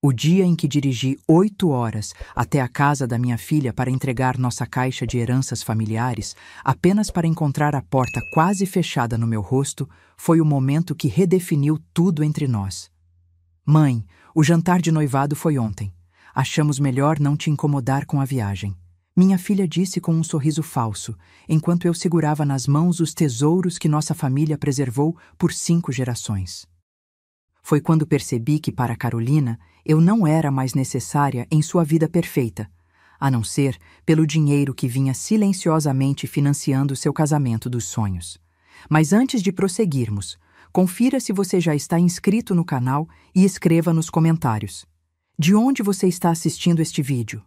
O dia em que dirigi 8 horas até a casa da minha filha para entregar nossa caixa de heranças familiares, apenas para encontrar a porta quase fechada no meu rosto, foi o momento que redefiniu tudo entre nós. Mãe, o jantar de noivado foi ontem. Achamos melhor não te incomodar com a viagem. Minha filha disse com um sorriso falso, enquanto eu segurava nas mãos os tesouros que nossa família preservou por 5 gerações. Foi quando percebi que, para Carolina, eu não era mais necessária em sua vida perfeita, a não ser pelo dinheiro que vinha silenciosamente financiando seu casamento dos sonhos. Mas antes de prosseguirmos, confira se você já está inscrito no canal e escreva nos comentários. De onde você está assistindo este vídeo?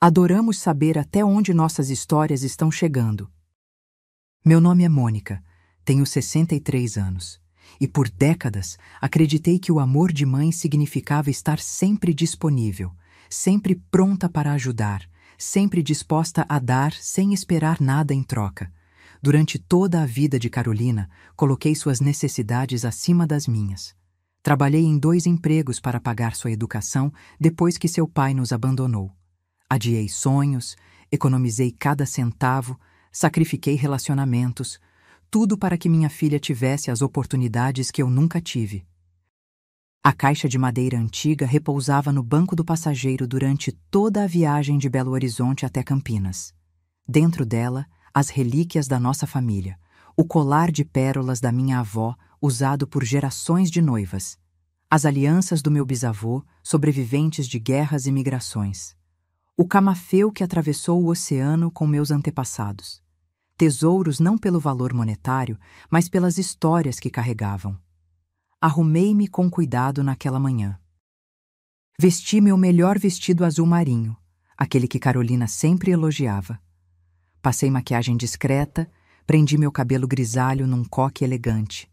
Adoramos saber até onde nossas histórias estão chegando. Meu nome é Mônica, tenho 63 anos. E por décadas acreditei que o amor de mãe significava estar sempre disponível, sempre pronta para ajudar, sempre disposta a dar sem esperar nada em troca. Durante toda a vida de Carolina, coloquei suas necessidades acima das minhas. Trabalhei em 2 empregos para pagar sua educação depois que seu pai nos abandonou. Adiei sonhos, economizei cada centavo, sacrifiquei relacionamentos, tudo para que minha filha tivesse as oportunidades que eu nunca tive. A caixa de madeira antiga repousava no banco do passageiro durante toda a viagem de Belo Horizonte até Campinas. Dentro dela, as relíquias da nossa família, o colar de pérolas da minha avó, usado por gerações de noivas, as alianças do meu bisavô, sobreviventes de guerras e migrações, o camafeu que atravessou o oceano com meus antepassados. Tesouros não pelo valor monetário, mas pelas histórias que carregavam. Arrumei-me com cuidado naquela manhã. Vesti meu melhor vestido azul marinho, aquele que Carolina sempre elogiava. Passei maquiagem discreta, prendi meu cabelo grisalho num coque elegante.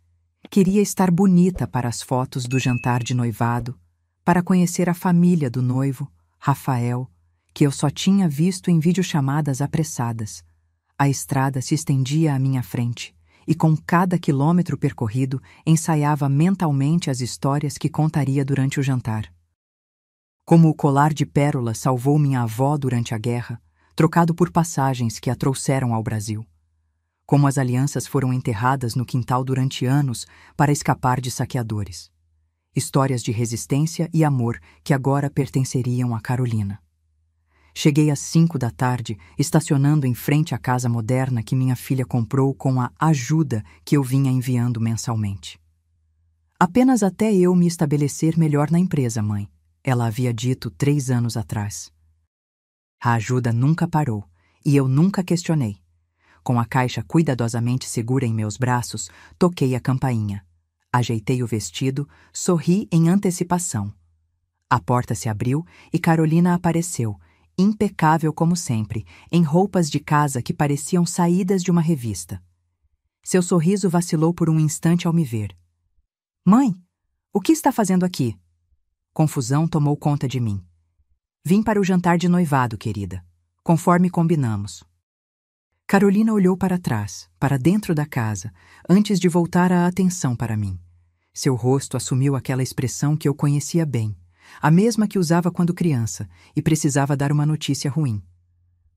Queria estar bonita para as fotos do jantar de noivado, para conhecer a família do noivo, Rafael, que eu só tinha visto em videochamadas apressadas. A estrada se estendia à minha frente, e com cada quilômetro percorrido, ensaiava mentalmente as histórias que contaria durante o jantar. Como o colar de pérolas salvou minha avó durante a guerra, trocado por passagens que a trouxeram ao Brasil. Como as alianças foram enterradas no quintal durante anos para escapar de saqueadores. Histórias de resistência e amor que agora pertenceriam a Carolina. Cheguei às 5 da tarde, estacionando em frente à casa moderna que minha filha comprou com a ajuda que eu vinha enviando mensalmente. Apenas até eu me estabelecer melhor na empresa, mãe, ela havia dito 3 anos atrás. A ajuda nunca parou, e eu nunca questionei. Com a caixa cuidadosamente segura em meus braços, toquei a campainha. Ajeitei o vestido, sorri em antecipação. A porta se abriu e Carolina apareceu, impecável como sempre, em roupas de casa que pareciam saídas de uma revista. Seu sorriso vacilou por um instante ao me ver. Mãe, o que está fazendo aqui? Confusão tomou conta de mim. Vim para o jantar de noivado, querida, conforme combinamos. Carolina olhou para trás, para dentro da casa, antes de voltar a atenção para mim. Seu rosto assumiu aquela expressão que eu conhecia bem, a mesma que usava quando criança, e precisava dar uma notícia ruim.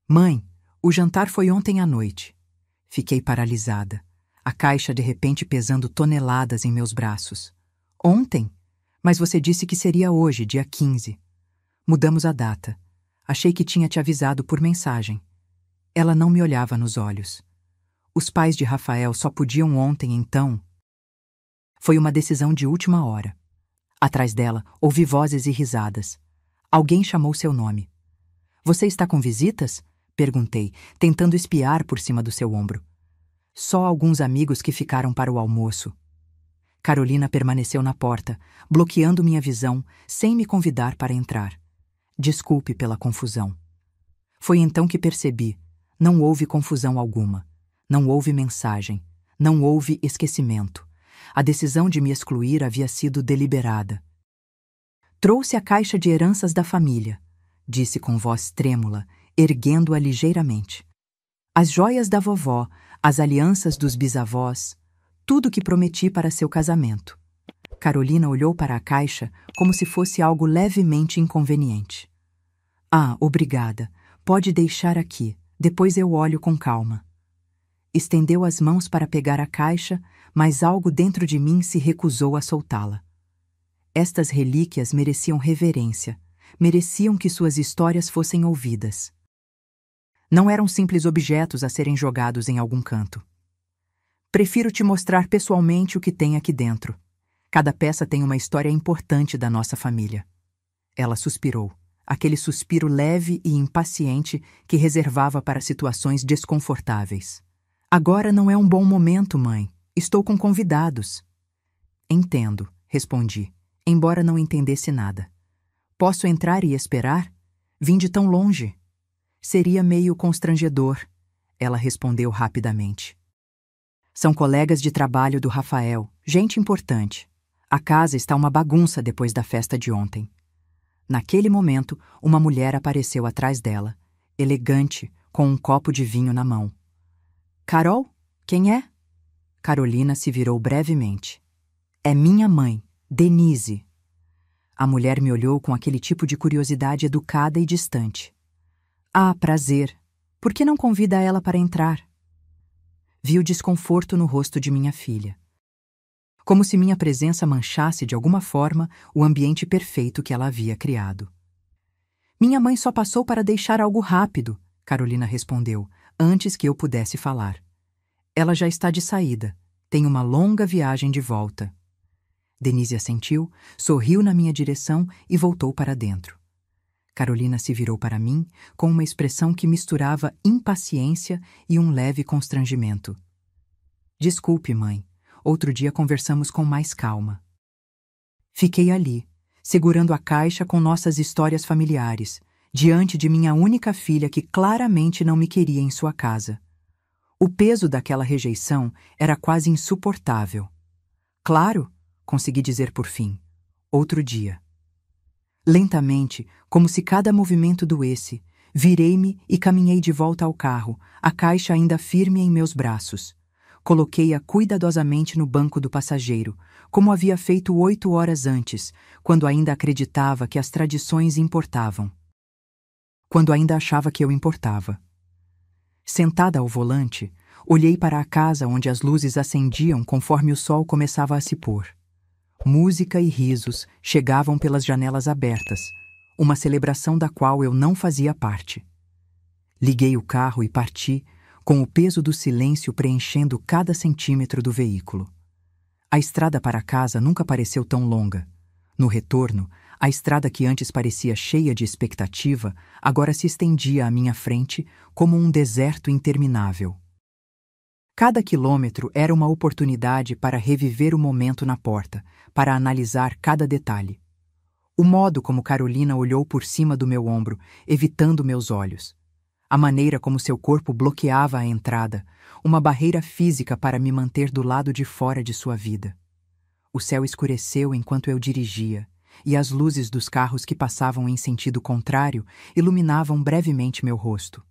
Mãe, o jantar foi ontem à noite. Fiquei paralisada, a caixa de repente pesando toneladas em meus braços. Ontem? Mas você disse que seria hoje, dia 15. Mudamos a data. Achei que tinha te avisado por mensagem. Ela não me olhava nos olhos. Os pais de Rafael só podiam ontem, então. Foi uma decisão de última hora. Atrás dela, ouvi vozes e risadas. Alguém chamou seu nome. Você está com visitas? Perguntei, tentando espiar por cima do seu ombro. Só alguns amigos que ficaram para o almoço. Carolina permaneceu na porta, bloqueando minha visão, sem me convidar para entrar. Desculpe pela confusão. Foi então que percebi. Não houve confusão alguma. Não houve mensagem. Não houve esquecimento. A decisão de me excluir havia sido deliberada. Trouxe a caixa de heranças da família, disse com voz trêmula, erguendo-a ligeiramente. As joias da vovó, as alianças dos bisavós, tudo que prometi para seu casamento. Carolina olhou para a caixa como se fosse algo levemente inconveniente. Ah, obrigada. Pode deixar aqui. Depois eu olho com calma. Estendeu as mãos para pegar a caixa, mas algo dentro de mim se recusou a soltá-la. Estas relíquias mereciam reverência, mereciam que suas histórias fossem ouvidas. Não eram simples objetos a serem jogados em algum canto. Prefiro te mostrar pessoalmente o que tem aqui dentro. Cada peça tem uma história importante da nossa família. Ela suspirou, aquele suspiro leve e impaciente que reservava para situações desconfortáveis. Agora não é um bom momento, mãe. Estou com convidados. Entendo, respondi, embora não entendesse nada. Posso entrar e esperar? Vim de tão longe. Seria meio constrangedor, ela respondeu rapidamente. São colegas de trabalho do Rafael, gente importante. A casa está uma bagunça depois da festa de ontem. Naquele momento, uma mulher apareceu atrás dela, elegante, com um copo de vinho na mão. Carol? Quem é? Carolina se virou brevemente. É minha mãe, Denise. A mulher me olhou com aquele tipo de curiosidade educada e distante. Ah, prazer. Por que não convida ela para entrar? Vi o desconforto no rosto de minha filha. Como se minha presença manchasse de alguma forma o ambiente perfeito que ela havia criado. Minha mãe só passou para deixar algo rápido, Carolina respondeu, antes que eu pudesse falar. Ela já está de saída. Tem uma longa viagem de volta. Denise assentiu, sorriu na minha direção e voltou para dentro. Carolina se virou para mim com uma expressão que misturava impaciência e um leve constrangimento. Desculpe, mãe. Outro dia conversamos com mais calma. Fiquei ali, segurando a caixa com nossas histórias familiares, diante de minha única filha que claramente não me queria em sua casa. O peso daquela rejeição era quase insuportável. Claro, consegui dizer por fim. Outro dia. Lentamente, como se cada movimento doesse, virei-me e caminhei de volta ao carro, a caixa ainda firme em meus braços. Coloquei-a cuidadosamente no banco do passageiro, como havia feito 8 horas antes, quando ainda acreditava que as tradições importavam. Quando ainda achava que eu importava. Sentada ao volante, olhei para a casa onde as luzes acendiam conforme o sol começava a se pôr. Música e risos chegavam pelas janelas abertas, uma celebração da qual eu não fazia parte. Liguei o carro e parti, com o peso do silêncio preenchendo cada centímetro do veículo. A estrada para casa nunca pareceu tão longa. No retorno, a estrada que antes parecia cheia de expectativa, agora se estendia à minha frente como um deserto interminável. Cada quilômetro era uma oportunidade para reviver o momento na porta, para analisar cada detalhe. O modo como Carolina olhou por cima do meu ombro, evitando meus olhos. A maneira como seu corpo bloqueava a entrada, uma barreira física para me manter do lado de fora de sua vida. O céu escureceu enquanto eu dirigia, e as luzes dos carros que passavam em sentido contrário iluminavam brevemente meu rosto.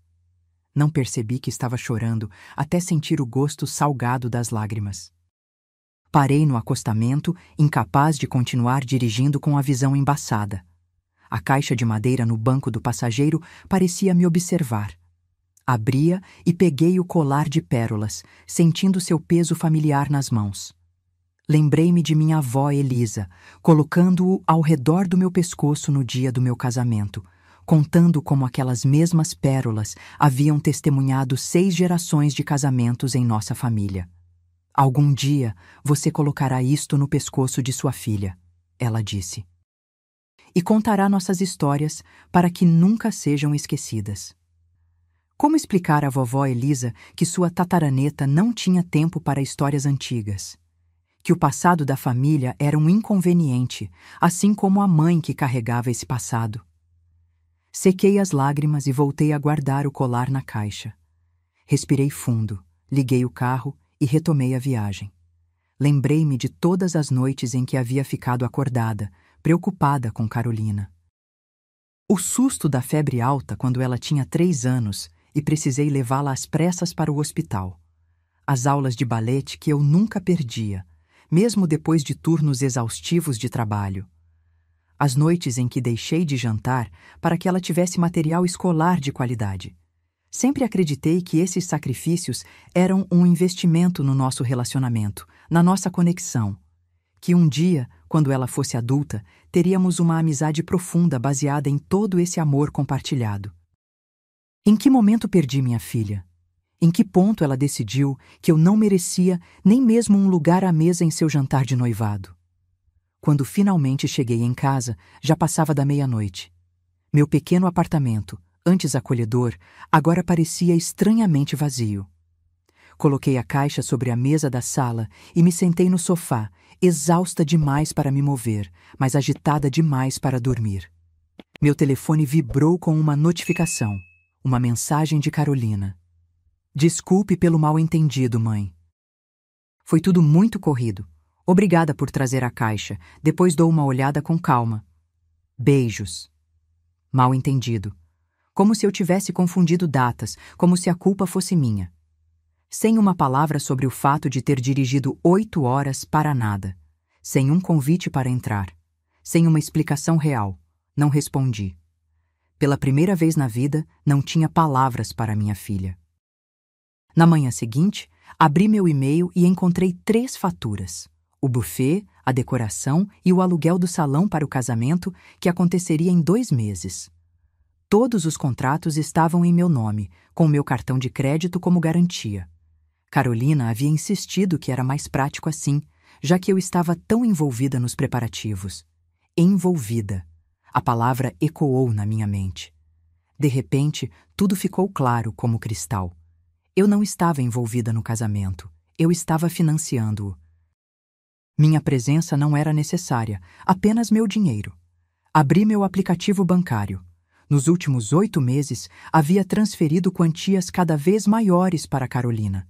Não percebi que estava chorando até sentir o gosto salgado das lágrimas. Parei no acostamento, incapaz de continuar dirigindo com a visão embaçada. A caixa de madeira no banco do passageiro parecia me observar. Abria e peguei o colar de pérolas, sentindo seu peso familiar nas mãos. Lembrei-me de minha avó Elisa, colocando-o ao redor do meu pescoço no dia do meu casamento, contando como aquelas mesmas pérolas haviam testemunhado 6 gerações de casamentos em nossa família. Algum dia você colocará isto no pescoço de sua filha, ela disse. E contará nossas histórias para que nunca sejam esquecidas. Como explicar à vovó Elisa que sua tataraneta não tinha tempo para histórias antigas? Que o passado da família era um inconveniente, assim como a mãe que carregava esse passado. Sequei as lágrimas e voltei a guardar o colar na caixa. Respirei fundo, liguei o carro e retomei a viagem. Lembrei-me de todas as noites em que havia ficado acordada, preocupada com Carolina. O susto da febre alta quando ela tinha 3 anos e precisei levá-la às pressas para o hospital. As aulas de balete que eu nunca perdia, mesmo depois de turnos exaustivos de trabalho. As noites em que deixei de jantar para que ela tivesse material escolar de qualidade. Sempre acreditei que esses sacrifícios eram um investimento no nosso relacionamento, na nossa conexão. Que um dia, quando ela fosse adulta, teríamos uma amizade profunda baseada em todo esse amor compartilhado. Em que momento perdi minha filha? Em que ponto ela decidiu que eu não merecia nem mesmo um lugar à mesa em seu jantar de noivado? Quando finalmente cheguei em casa, já passava da meia-noite. Meu pequeno apartamento, antes acolhedor, agora parecia estranhamente vazio. Coloquei a caixa sobre a mesa da sala e me sentei no sofá, exausta demais para me mover, mas agitada demais para dormir. Meu telefone vibrou com uma notificação, uma mensagem de Carolina. Desculpe pelo mal-entendido, mãe. Foi tudo muito corrido. Obrigada por trazer a caixa. Depois dou uma olhada com calma. Beijos. Mal-entendido. Como se eu tivesse confundido datas, como se a culpa fosse minha. Sem uma palavra sobre o fato de ter dirigido 8 horas para nada. Sem um convite para entrar. Sem uma explicação real. Não respondi. Pela primeira vez na vida, não tinha palavras para minha filha. Na manhã seguinte, abri meu e-mail e encontrei 3 faturas. O buffet, a decoração e o aluguel do salão para o casamento, que aconteceria em 2 meses. Todos os contratos estavam em meu nome, com meu cartão de crédito como garantia. Carolina havia insistido que era mais prático assim, já que eu estava tão envolvida nos preparativos. Envolvida. A palavra ecoou na minha mente. De repente, tudo ficou claro como cristal. Eu não estava envolvida no casamento. Eu estava financiando-o. Minha presença não era necessária, apenas meu dinheiro. Abri meu aplicativo bancário. Nos últimos 8 meses, havia transferido quantias cada vez maiores para Carolina.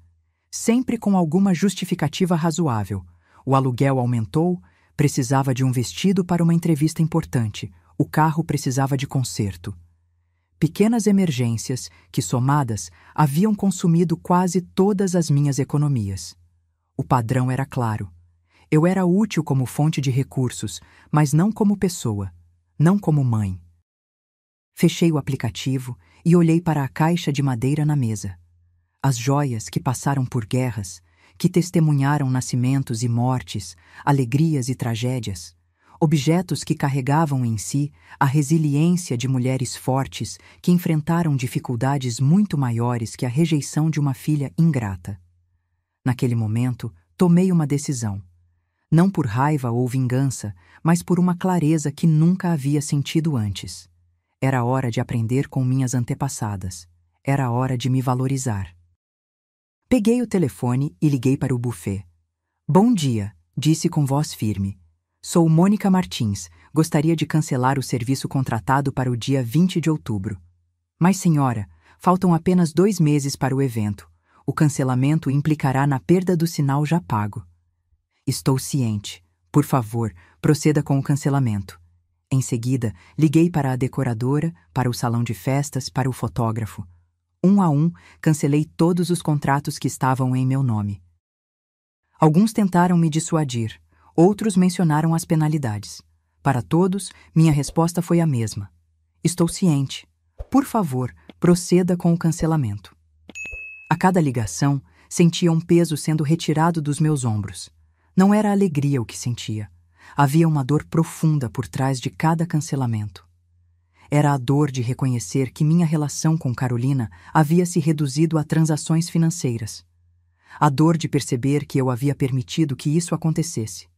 Sempre com alguma justificativa razoável. O aluguel aumentou, precisava de um vestido para uma entrevista importante, o carro precisava de conserto. Pequenas emergências que, somadas, haviam consumido quase todas as minhas economias. O padrão era claro. Eu era útil como fonte de recursos, mas não como pessoa, não como mãe. Fechei o aplicativo e olhei para a caixa de madeira na mesa. As joias que passaram por guerras, que testemunharam nascimentos e mortes, alegrias e tragédias, objetos que carregavam em si a resiliência de mulheres fortes que enfrentaram dificuldades muito maiores que a rejeição de uma filha ingrata. Naquele momento, tomei uma decisão. Não por raiva ou vingança, mas por uma clareza que nunca havia sentido antes. Era hora de aprender com minhas antepassadas. Era hora de me valorizar. Peguei o telefone e liguei para o buffet. Bom dia, disse com voz firme. Sou Mônica Martins. Gostaria de cancelar o serviço contratado para o dia 20 de outubro. Mas, senhora, faltam apenas 2 meses para o evento. O cancelamento implicará na perda do sinal já pago. Estou ciente. Por favor, proceda com o cancelamento. Em seguida, liguei para a decoradora, para o salão de festas, para o fotógrafo. Um a um, cancelei todos os contratos que estavam em meu nome. Alguns tentaram me dissuadir, outros mencionaram as penalidades. Para todos, minha resposta foi a mesma. Estou ciente. Por favor, proceda com o cancelamento. A cada ligação, sentia um peso sendo retirado dos meus ombros. Não era alegria o que sentia. Havia uma dor profunda por trás de cada cancelamento. Era a dor de reconhecer que minha relação com Carolina havia se reduzido a transações financeiras. A dor de perceber que eu havia permitido que isso acontecesse.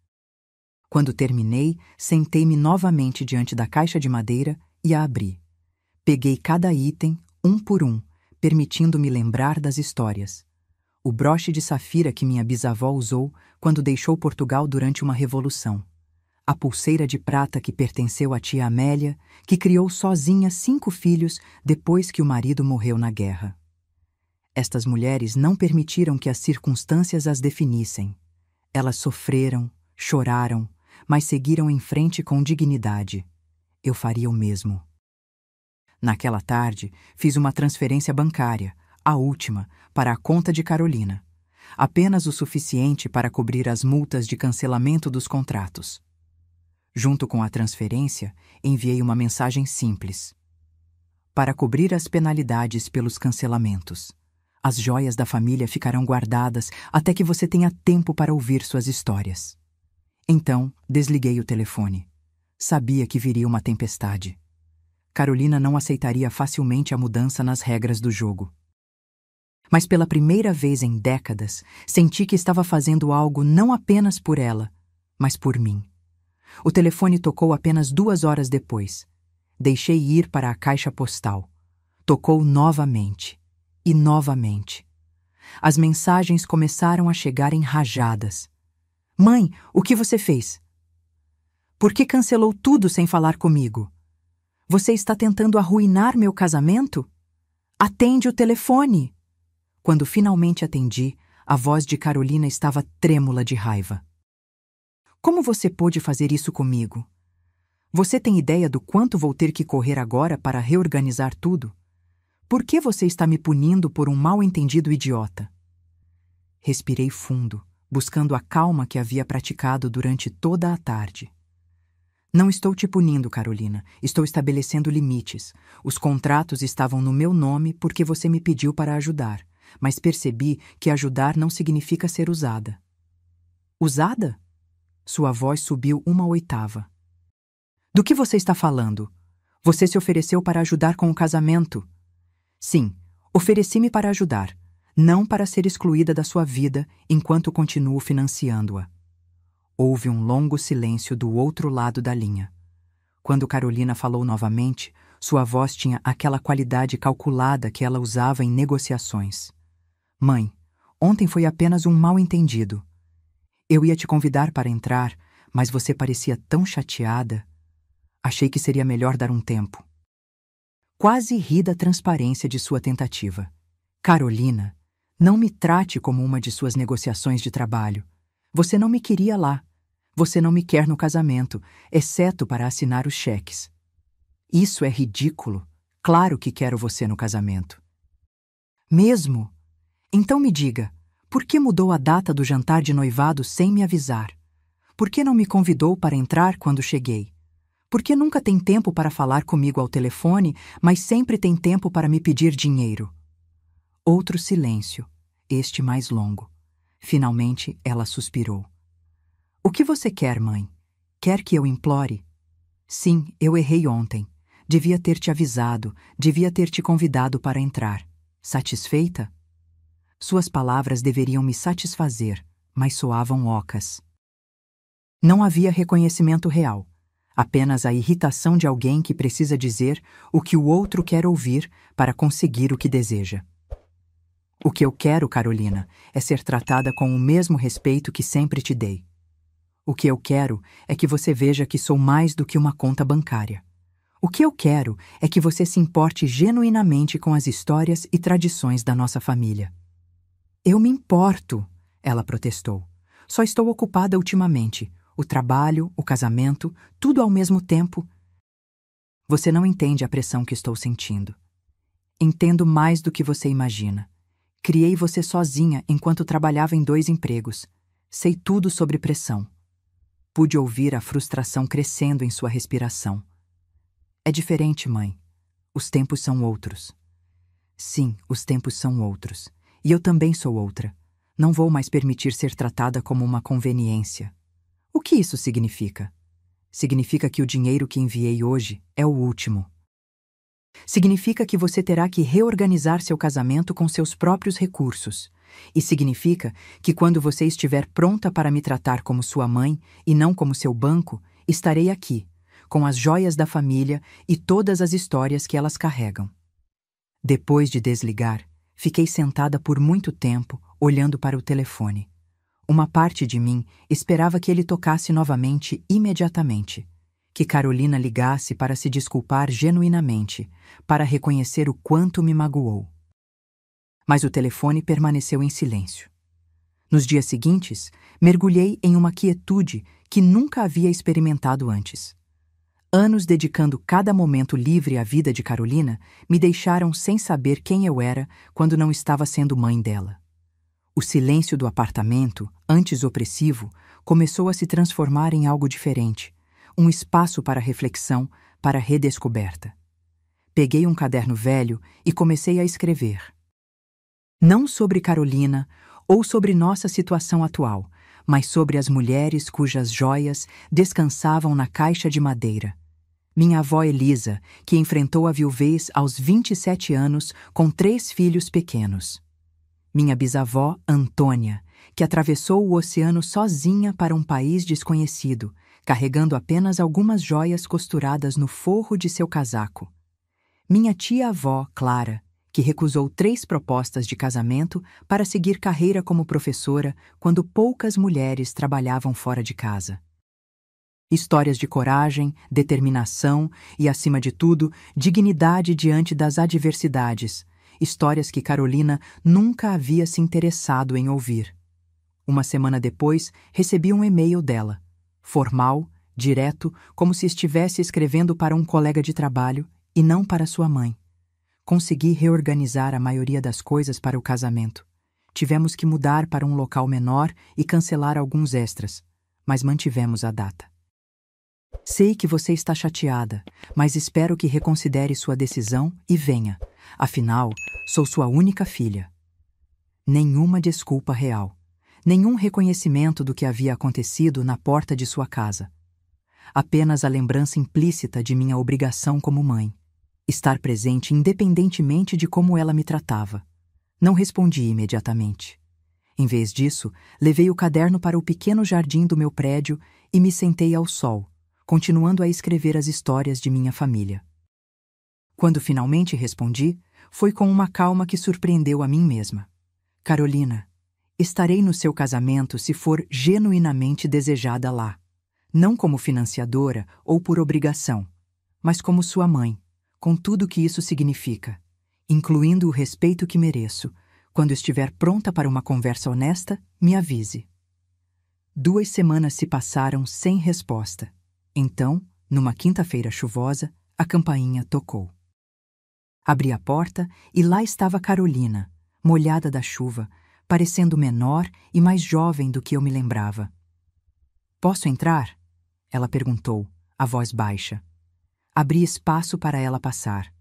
Quando terminei, sentei-me novamente diante da caixa de madeira e a abri. Peguei cada item, um por um, permitindo-me lembrar das histórias. O broche de safira que minha bisavó usou quando deixou Portugal durante uma revolução. A pulseira de prata que pertenceu à tia Amélia, que criou sozinha 5 filhos depois que o marido morreu na guerra. Estas mulheres não permitiram que as circunstâncias as definissem. Elas sofreram, choraram, mas seguiram em frente com dignidade. Eu faria o mesmo. Naquela tarde, fiz uma transferência bancária, a última, para a conta de Carolina. apenas o suficiente para cobrir as multas de cancelamento dos contratos. Junto com a transferência, enviei uma mensagem simples: para cobrir as penalidades pelos cancelamentos. As joias da família ficarão guardadas até que você tenha tempo para ouvir suas histórias. Então, desliguei o telefone. Sabia que viria uma tempestade. Carolina não aceitaria facilmente a mudança nas regras do jogo. Mas pela primeira vez em décadas, senti que estava fazendo algo não apenas por ela, mas por mim. O telefone tocou apenas 2 horas depois. Deixei ir para a caixa postal. Tocou novamente. E novamente. As mensagens começaram a chegar em rajadas. Mãe, o que você fez? Por que cancelou tudo sem falar comigo? Você está tentando arruinar meu casamento? Atende o telefone! Quando finalmente atendi, a voz de Carolina estava trêmula de raiva. Como você pôde fazer isso comigo? Você tem ideia do quanto vou ter que correr agora para reorganizar tudo? Por que você está me punindo por um mal-entendido idiota? Respirei fundo, buscando a calma que havia praticado durante toda a tarde. Não estou te punindo, Carolina. Estou estabelecendo limites. Os contratos estavam no meu nome porque você me pediu para ajudar, mas percebi que ajudar não significa ser usada. Usada? Sua voz subiu 1/8. Do que você está falando? Você se ofereceu para ajudar com o casamento. Sim, ofereci-me para ajudar, não para ser excluída da sua vida enquanto continuo financiando-a. Houve um longo silêncio do outro lado da linha. Quando Carolina falou novamente, sua voz tinha aquela qualidade calculada que ela usava em negociações. Mãe, ontem foi apenas um mal-entendido. Eu ia te convidar para entrar, mas você parecia tão chateada. Achei que seria melhor dar um tempo. Quase ri da transparência de sua tentativa. Carolina, não me trate como uma de suas negociações de trabalho. Você não me queria lá. Você não me quer no casamento, exceto para assinar os cheques. Isso é ridículo. Claro que quero você no casamento. Mesmo? Então me diga, por que mudou a data do jantar de noivado sem me avisar? Por que não me convidou para entrar quando cheguei? Por que nunca tem tempo para falar comigo ao telefone, mas sempre tem tempo para me pedir dinheiro? Outro silêncio, este mais longo. Finalmente ela suspirou. O que você quer, mãe? Quer que eu implore? Sim, eu errei ontem. Devia ter te avisado, devia ter te convidado para entrar. Satisfeita? Suas palavras deveriam me satisfazer, mas soavam ocas. Não havia reconhecimento real. Apenas a irritação de alguém que precisa dizer o que o outro quer ouvir para conseguir o que deseja. O que eu quero, Carolina, é ser tratada com o mesmo respeito que sempre te dei. O que eu quero é que você veja que sou mais do que uma conta bancária. O que eu quero é que você se importe genuinamente com as histórias e tradições da nossa família. Eu me importo, ela protestou. Só estou ocupada ultimamente. O trabalho, o casamento, tudo ao mesmo tempo. Você não entende a pressão que estou sentindo. Entendo mais do que você imagina. Criei você sozinha enquanto trabalhava em 2 empregos. Sei tudo sobre pressão. Pude ouvir a frustração crescendo em sua respiração. É diferente, mãe. Os tempos são outros. Sim, os tempos são outros. E eu também sou outra. Não vou mais permitir ser tratada como uma conveniência. O que isso significa? Significa que o dinheiro que enviei hoje é o último. Significa que você terá que reorganizar seu casamento com seus próprios recursos. E significa que quando você estiver pronta para me tratar como sua mãe e não como seu banco, estarei aqui, com as joias da família e todas as histórias que elas carregam. Depois de desligar, fiquei sentada por muito tempo, olhando para o telefone. Uma parte de mim esperava que ele tocasse novamente imediatamente, que Carolina ligasse para se desculpar genuinamente, para reconhecer o quanto me magoou. Mas o telefone permaneceu em silêncio. Nos dias seguintes, mergulhei em uma quietude que nunca havia experimentado antes. Anos dedicando cada momento livre à vida de Carolina me deixaram sem saber quem eu era quando não estava sendo mãe dela. O silêncio do apartamento, antes opressivo, começou a se transformar em algo diferente, um espaço para reflexão, para redescoberta. Peguei um caderno velho e comecei a escrever. Não sobre Carolina ou sobre nossa situação atual, mas sobre as mulheres cujas joias descansavam na caixa de madeira. Minha avó Elisa, que enfrentou a viuvez aos 27 anos com 3 filhos pequenos. Minha bisavó Antônia, que atravessou o oceano sozinha para um país desconhecido, carregando apenas algumas joias costuradas no forro de seu casaco. Minha tia-avó Clara, que recusou 3 propostas de casamento para seguir carreira como professora quando poucas mulheres trabalhavam fora de casa. Histórias de coragem, determinação e, acima de tudo, dignidade diante das adversidades. Histórias que Carolina nunca havia se interessado em ouvir. Uma semana depois, recebi um e-mail dela. Formal, direto, como se estivesse escrevendo para um colega de trabalho e não para sua mãe. Consegui reorganizar a maioria das coisas para o casamento. Tivemos que mudar para um local menor e cancelar alguns extras, mas mantivemos a data. Sei que você está chateada, mas espero que reconsidere sua decisão e venha. Afinal, sou sua única filha. Nenhuma desculpa real. Nenhum reconhecimento do que havia acontecido na porta de sua casa. Apenas a lembrança implícita de minha obrigação como mãe. Estar presente independentemente de como ela me tratava. Não respondi imediatamente. Em vez disso, levei o caderno para o pequeno jardim do meu prédio e me sentei ao sol, continuando a escrever as histórias de minha família. Quando finalmente respondi, foi com uma calma que surpreendeu a mim mesma. Carolina, estarei no seu casamento se for genuinamente desejada lá. Não como financiadora ou por obrigação, mas como sua mãe, com tudo o que isso significa, incluindo o respeito que mereço. Quando estiver pronta para uma conversa honesta, me avise. 2 semanas se passaram sem resposta. Então, numa quinta-feira chuvosa, a campainha tocou. Abri a porta e lá estava Carolina, molhada da chuva, parecendo menor e mais jovem do que eu me lembrava. Posso entrar? Ela perguntou, a voz baixa. Abri espaço para ela passar.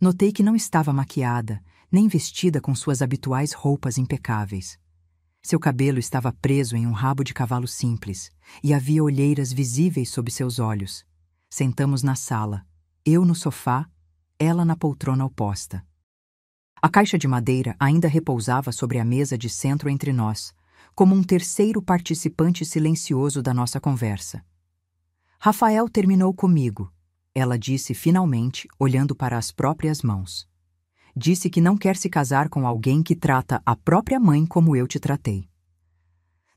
Notei que não estava maquiada, nem vestida com suas habituais roupas impecáveis. Seu cabelo estava preso em um rabo de cavalo simples, e havia olheiras visíveis sob seus olhos. Sentamos na sala, eu no sofá, ela na poltrona oposta. A caixa de madeira ainda repousava sobre a mesa de centro entre nós, como um terceiro participante silencioso da nossa conversa. Rafael terminou comigo, ela disse finalmente, olhando para as próprias mãos. Disse que não quer se casar com alguém que trata a própria mãe como eu te tratei.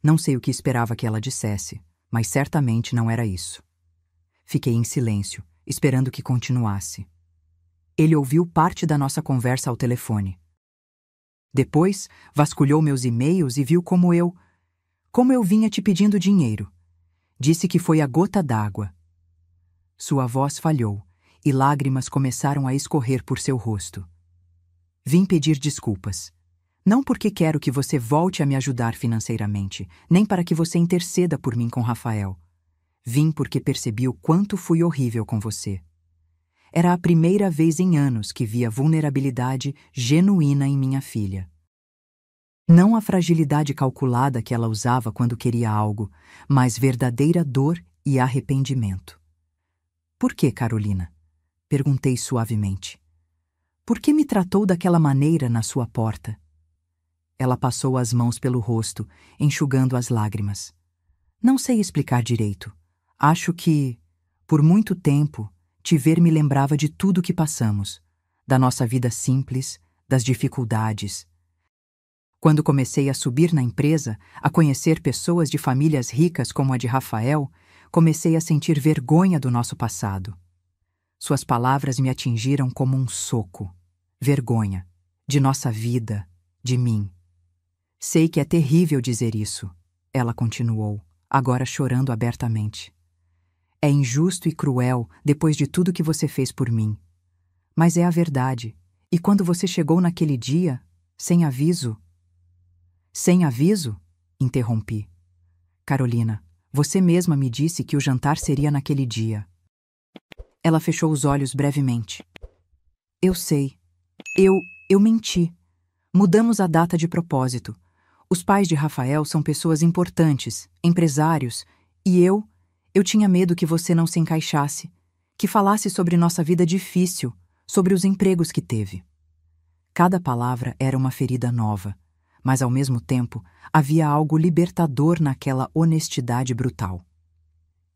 Não sei o que esperava que ela dissesse, mas certamente não era isso. Fiquei em silêncio, esperando que continuasse. Ele ouviu parte da nossa conversa ao telefone. Depois, vasculhou meus e-mails e viu como eu vinha te pedindo dinheiro. Disse que foi a gota d'água. Sua voz falhou, e lágrimas começaram a escorrer por seu rosto. Vim pedir desculpas. Não porque quero que você volte a me ajudar financeiramente, nem para que você interceda por mim com Rafael. Vim porque percebi o quanto fui horrível com você. Era a primeira vez em anos que via vulnerabilidade genuína em minha filha. Não a fragilidade calculada que ela usava quando queria algo, mas verdadeira dor e arrependimento. Por que, Carolina? Perguntei suavemente. Por que me tratou daquela maneira na sua porta? Ela passou as mãos pelo rosto, enxugando as lágrimas. Não sei explicar direito. Acho que, por muito tempo, te ver me lembrava de tudo o que passamos, da nossa vida simples, das dificuldades. Quando comecei a subir na empresa, a conhecer pessoas de famílias ricas como a de Rafael, comecei a sentir vergonha do nosso passado. Suas palavras me atingiram como um soco. Vergonha. De nossa vida. De mim. Sei que é terrível dizer isso, ela continuou, agora chorando abertamente. É injusto e cruel depois de tudo que você fez por mim. Mas é a verdade. E quando você chegou naquele dia, sem aviso... Sem aviso? Interrompi. Carolina, você mesma me disse que o jantar seria naquele dia. Ela fechou os olhos brevemente. Eu sei. Eu menti. Mudamos a data de propósito. Os pais de Rafael são pessoas importantes, empresários, e eu tinha medo que você não se encaixasse, que falasse sobre nossa vida difícil, sobre os empregos que teve. Cada palavra era uma ferida nova, mas ao mesmo tempo havia algo libertador naquela honestidade brutal.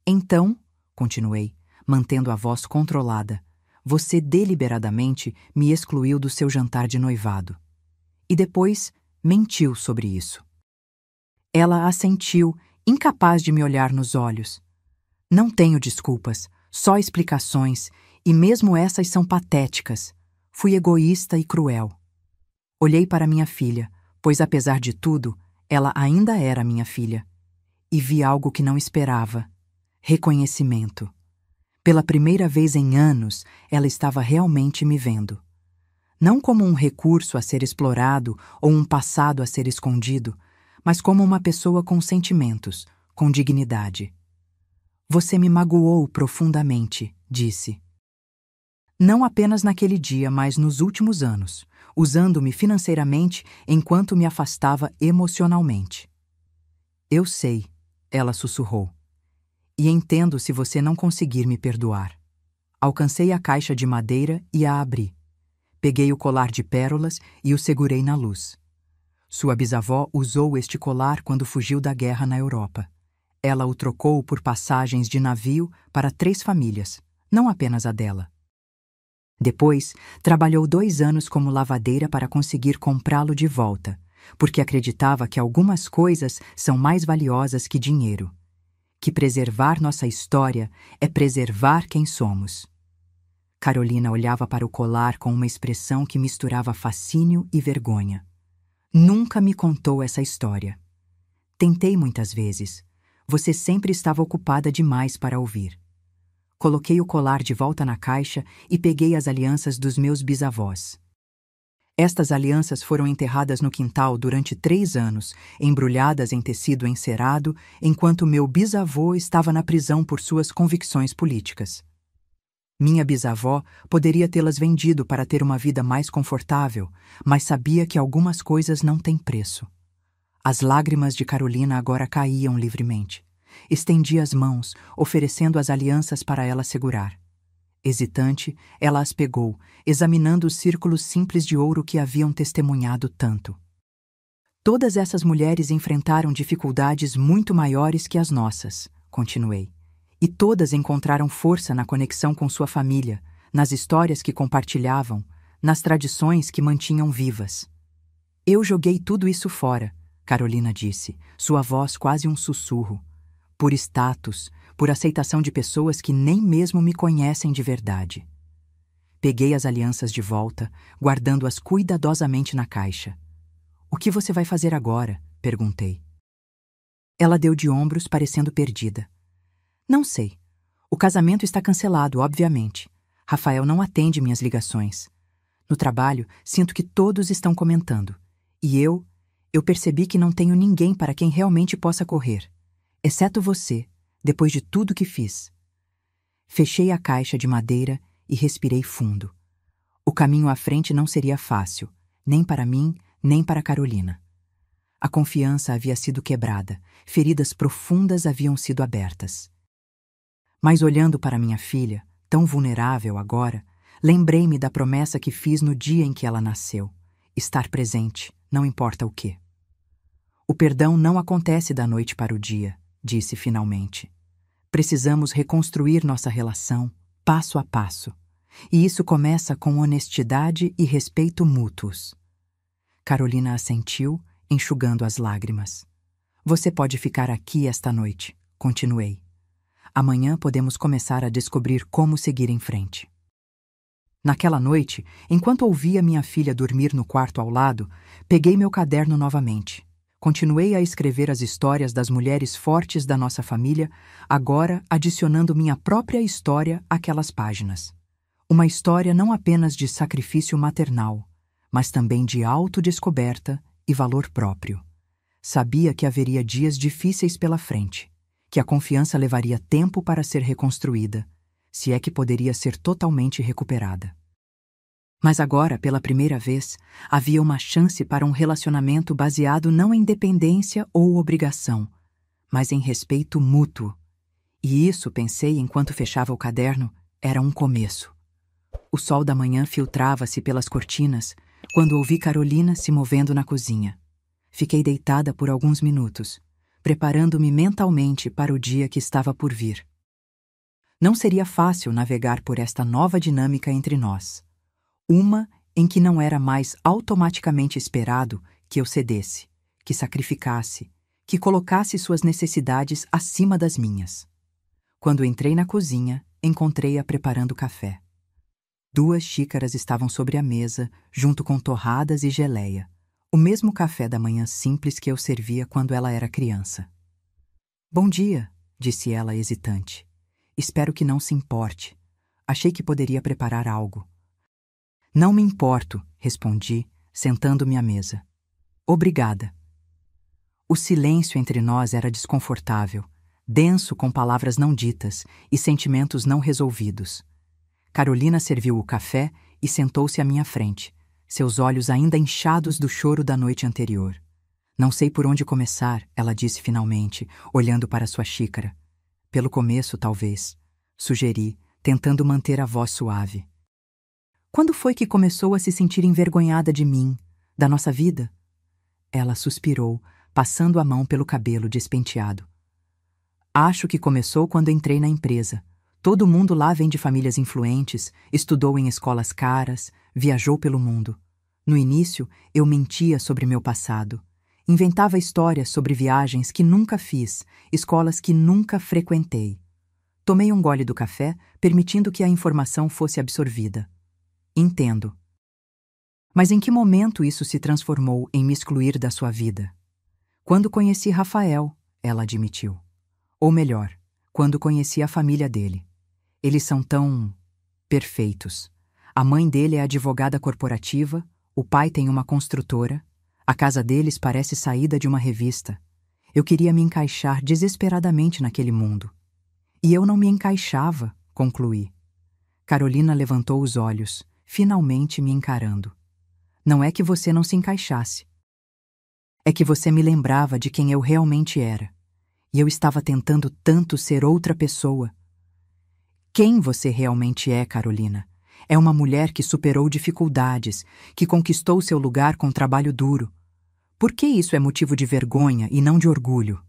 Então, continuei, mantendo a voz controlada, você deliberadamente me excluiu do seu jantar de noivado. E depois mentiu sobre isso. Ela assentiu, incapaz de me olhar nos olhos. Não tenho desculpas, só explicações, e mesmo essas são patéticas. Fui egoísta e cruel. Olhei para minha filha, pois apesar de tudo, ela ainda era minha filha. E vi algo que não esperava: reconhecimento. Pela primeira vez em anos, ela estava realmente me vendo. Não como um recurso a ser explorado ou um passado a ser escondido, mas como uma pessoa com sentimentos, com dignidade. Você me magoou profundamente, disse. Não apenas naquele dia, mas nos últimos anos, usando-me financeiramente enquanto me afastava emocionalmente. Eu sei, ela sussurrou. E entendo se você não conseguir me perdoar. Alcancei a caixa de madeira e a abri. Peguei o colar de pérolas e o segurei na luz. Sua bisavó usou este colar quando fugiu da guerra na Europa. Ela o trocou por passagens de navio para 3 famílias, não apenas a dela. Depois, trabalhou 2 anos como lavadeira para conseguir comprá-lo de volta, porque acreditava que algumas coisas são mais valiosas que dinheiro. Que preservar nossa história é preservar quem somos. Carolina olhava para o colar com uma expressão que misturava fascínio e vergonha. Nunca me contou essa história. Tentei muitas vezes. Você sempre estava ocupada demais para ouvir. Coloquei o colar de volta na caixa e peguei as alianças dos meus bisavós. Estas alianças foram enterradas no quintal durante 3 anos, embrulhadas em tecido encerado, enquanto meu bisavô estava na prisão por suas convicções políticas. Minha bisavó poderia tê-las vendido para ter uma vida mais confortável, mas sabia que algumas coisas não têm preço. As lágrimas de Carolina agora caíam livremente. Estendi as mãos, oferecendo as alianças para ela segurar. Hesitante, ela as pegou, examinando os círculos simples de ouro que haviam testemunhado tanto. Todas essas mulheres enfrentaram dificuldades muito maiores que as nossas, continuei. E todas encontraram força na conexão com sua família, nas histórias que compartilhavam, nas tradições que mantinham vivas. Eu joguei tudo isso fora, Carolina disse, sua voz quase um sussurro. Por status, por aceitação de pessoas que nem mesmo me conhecem de verdade. Peguei as alianças de volta, guardando-as cuidadosamente na caixa. O que você vai fazer agora? Perguntei. Ela deu de ombros, parecendo perdida. Não sei. O casamento está cancelado, obviamente. Rafael não atende minhas ligações. No trabalho, sinto que todos estão comentando. E eu percebi que não tenho ninguém para quem realmente possa correr. Exceto você, depois de tudo que fiz. Fechei a caixa de madeira e respirei fundo. O caminho à frente não seria fácil, nem para mim, nem para Carolina. A confiança havia sido quebrada, feridas profundas haviam sido abertas. Mas olhando para minha filha, tão vulnerável agora, lembrei-me da promessa que fiz no dia em que ela nasceu: estar presente, não importa o quê. O perdão não acontece da noite para o dia, disse finalmente. Precisamos reconstruir nossa relação, passo a passo. E isso começa com honestidade e respeito mútuos. Carolina assentiu, enxugando as lágrimas. Você pode ficar aqui esta noite, continuei. Amanhã podemos começar a descobrir como seguir em frente. Naquela noite, enquanto ouvia minha filha dormir no quarto ao lado, peguei meu caderno novamente. Continuei a escrever as histórias das mulheres fortes da nossa família, agora adicionando minha própria história àquelas páginas. Uma história não apenas de sacrifício maternal, mas também de autodescoberta e valor próprio. Sabia que haveria dias difíceis pela frente, que a confiança levaria tempo para ser reconstruída, se é que poderia ser totalmente recuperada. Mas agora, pela primeira vez, havia uma chance para um relacionamento baseado não em dependência ou obrigação, mas em respeito mútuo. E isso, pensei enquanto fechava o caderno, era um começo. O sol da manhã filtrava-se pelas cortinas quando ouvi Carolina se movendo na cozinha. Fiquei deitada por alguns minutos, preparando-me mentalmente para o dia que estava por vir. Não seria fácil navegar por esta nova dinâmica entre nós. Uma em que não era mais automaticamente esperado que eu cedesse, que sacrificasse, que colocasse suas necessidades acima das minhas. Quando entrei na cozinha, encontrei-a preparando café. 2 xícaras estavam sobre a mesa, junto com torradas e geleia. O mesmo café da manhã simples que eu servia quando ela era criança. "Bom dia", disse ela hesitante. "Espero que não se importe. Achei que poderia preparar algo." "Não me importo", respondi, sentando-me à mesa. "Obrigada." O silêncio entre nós era desconfortável, denso com palavras não ditas e sentimentos não resolvidos. Carolina serviu o café e sentou-se à minha frente, seus olhos ainda inchados do choro da noite anterior. "Não sei por onde começar", ela disse finalmente, olhando para sua xícara. "Pelo começo, talvez", sugeri, tentando manter a voz suave. "Quando foi que começou a se sentir envergonhada de mim, da nossa vida?" Ela suspirou, passando a mão pelo cabelo despenteado. "Acho que começou quando entrei na empresa. Todo mundo lá vem de famílias influentes, estudou em escolas caras, viajou pelo mundo. No início, eu mentia sobre meu passado. Inventava histórias sobre viagens que nunca fiz, escolas que nunca frequentei. Tomei um gole do café, permitindo que a informação fosse absorvida. Entendo. Mas em que momento isso se transformou em me excluir da sua vida? Quando conheci Rafael, ela admitiu. Ou melhor, quando conheci a família dele. Eles são tão perfeitos. A mãe dele é advogada corporativa, o pai tem uma construtora, a casa deles parece saída de uma revista. Eu queria me encaixar desesperadamente naquele mundo. E eu não me encaixava, concluí. Carolina levantou os olhos, finalmente me encarando. "Não é que você não se encaixasse. É que você me lembrava de quem eu realmente era. E eu estava tentando tanto ser outra pessoa." "Quem você realmente é, Carolina? É uma mulher que superou dificuldades, que conquistou seu lugar com trabalho duro. Por que isso é motivo de vergonha e não de orgulho?"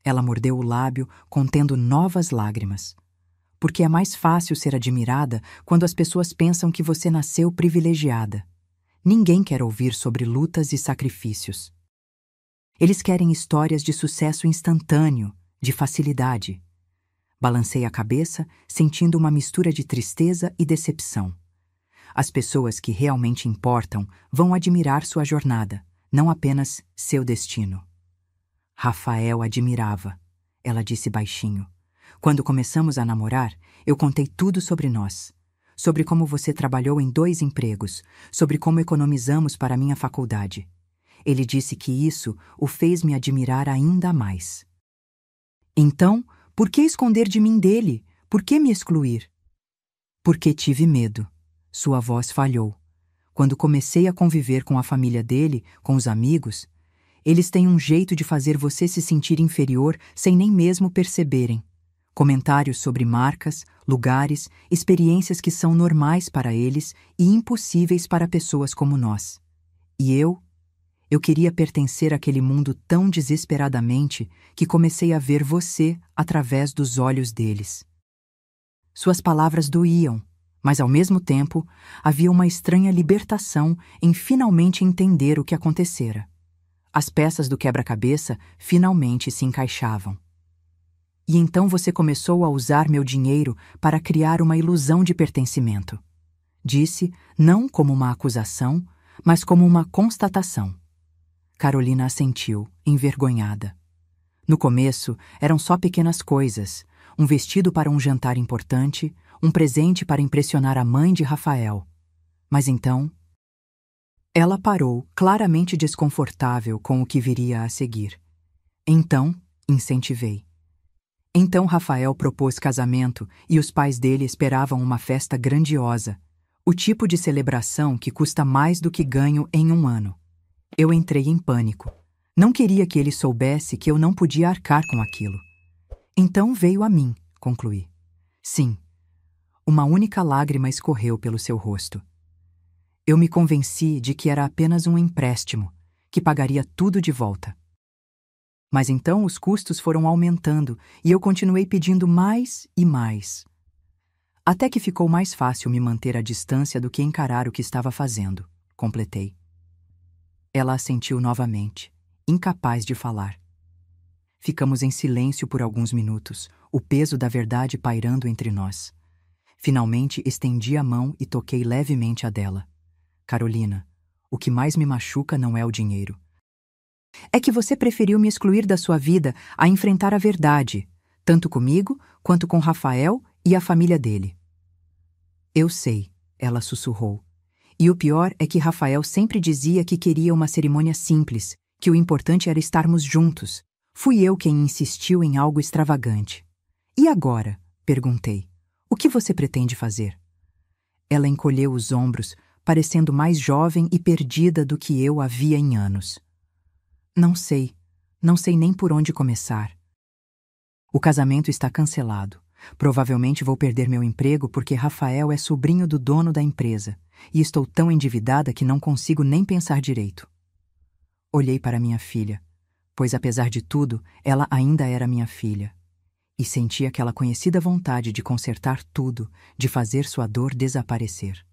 Ela mordeu o lábio, contendo novas lágrimas. "Porque é mais fácil ser admirada quando as pessoas pensam que você nasceu privilegiada. Ninguém quer ouvir sobre lutas e sacrifícios. Eles querem histórias de sucesso instantâneo, de facilidade." Balancei a cabeça, sentindo uma mistura de tristeza e decepção. As pessoas que realmente importam vão admirar sua jornada, não apenas seu destino. "Rafael admirava", ela disse baixinho. "Quando começamos a namorar, eu contei tudo sobre nós. Sobre como você trabalhou em 2 empregos, sobre como economizamos para minha faculdade. Ele disse que isso o fez me admirar ainda mais." "Então, por que esconder de mim dele? Por que me excluir?" "Porque tive medo." Sua voz falhou. "Quando comecei a conviver com a família dele, com os amigos, eles têm um jeito de fazer você se sentir inferior sem nem mesmo perceberem. Comentários sobre marcas, lugares, experiências que são normais para eles e impossíveis para pessoas como nós. E eu queria pertencer àquele mundo tão desesperadamente que comecei a ver você através dos olhos deles." Suas palavras doíam, mas ao mesmo tempo havia uma estranha libertação em finalmente entender o que acontecera. As peças do quebra-cabeça finalmente se encaixavam. "E então você começou a usar meu dinheiro para criar uma ilusão de pertencimento." Disse, não como uma acusação, mas como uma constatação. Carolina assentiu, envergonhada. No começo, eram só pequenas coisas, um vestido para um jantar importante, um presente para impressionar a mãe de Rafael. Mas então... Ela parou, claramente desconfortável com o que viria a seguir. Então, incentivei. Então Rafael propôs casamento e os pais dele esperavam uma festa grandiosa, o tipo de celebração que custa mais do que ganho em um ano. Eu entrei em pânico. Não queria que ele soubesse que eu não podia arcar com aquilo. Então veio a mim, concluí. Sim. Uma única lágrima escorreu pelo seu rosto. Eu me convenci de que era apenas um empréstimo, que pagaria tudo de volta. Mas então os custos foram aumentando e eu continuei pedindo mais e mais. Até que ficou mais fácil me manter à distância do que encarar o que estava fazendo, completei. Ela assentiu novamente, incapaz de falar. Ficamos em silêncio por alguns minutos, o peso da verdade pairando entre nós. Finalmente estendi a mão e toquei levemente a dela. Carolina, o que mais me machuca não é o dinheiro. É que você preferiu me excluir da sua vida a enfrentar a verdade, tanto comigo quanto com Rafael e a família dele. Eu sei, ela sussurrou. E o pior é que Rafael sempre dizia que queria uma cerimônia simples, que o importante era estarmos juntos. Fui eu quem insistiu em algo extravagante. E agora? Perguntei. O que você pretende fazer? Ela encolheu os ombros, parecendo mais jovem e perdida do que eu havia em anos. Não sei nem por onde começar. O casamento está cancelado. Provavelmente vou perder meu emprego porque Rafael é sobrinho do dono da empresa e estou tão endividada que não consigo nem pensar direito. Olhei para minha filha, pois apesar de tudo, ela ainda era minha filha, e senti aquela conhecida vontade de consertar tudo, de fazer sua dor desaparecer.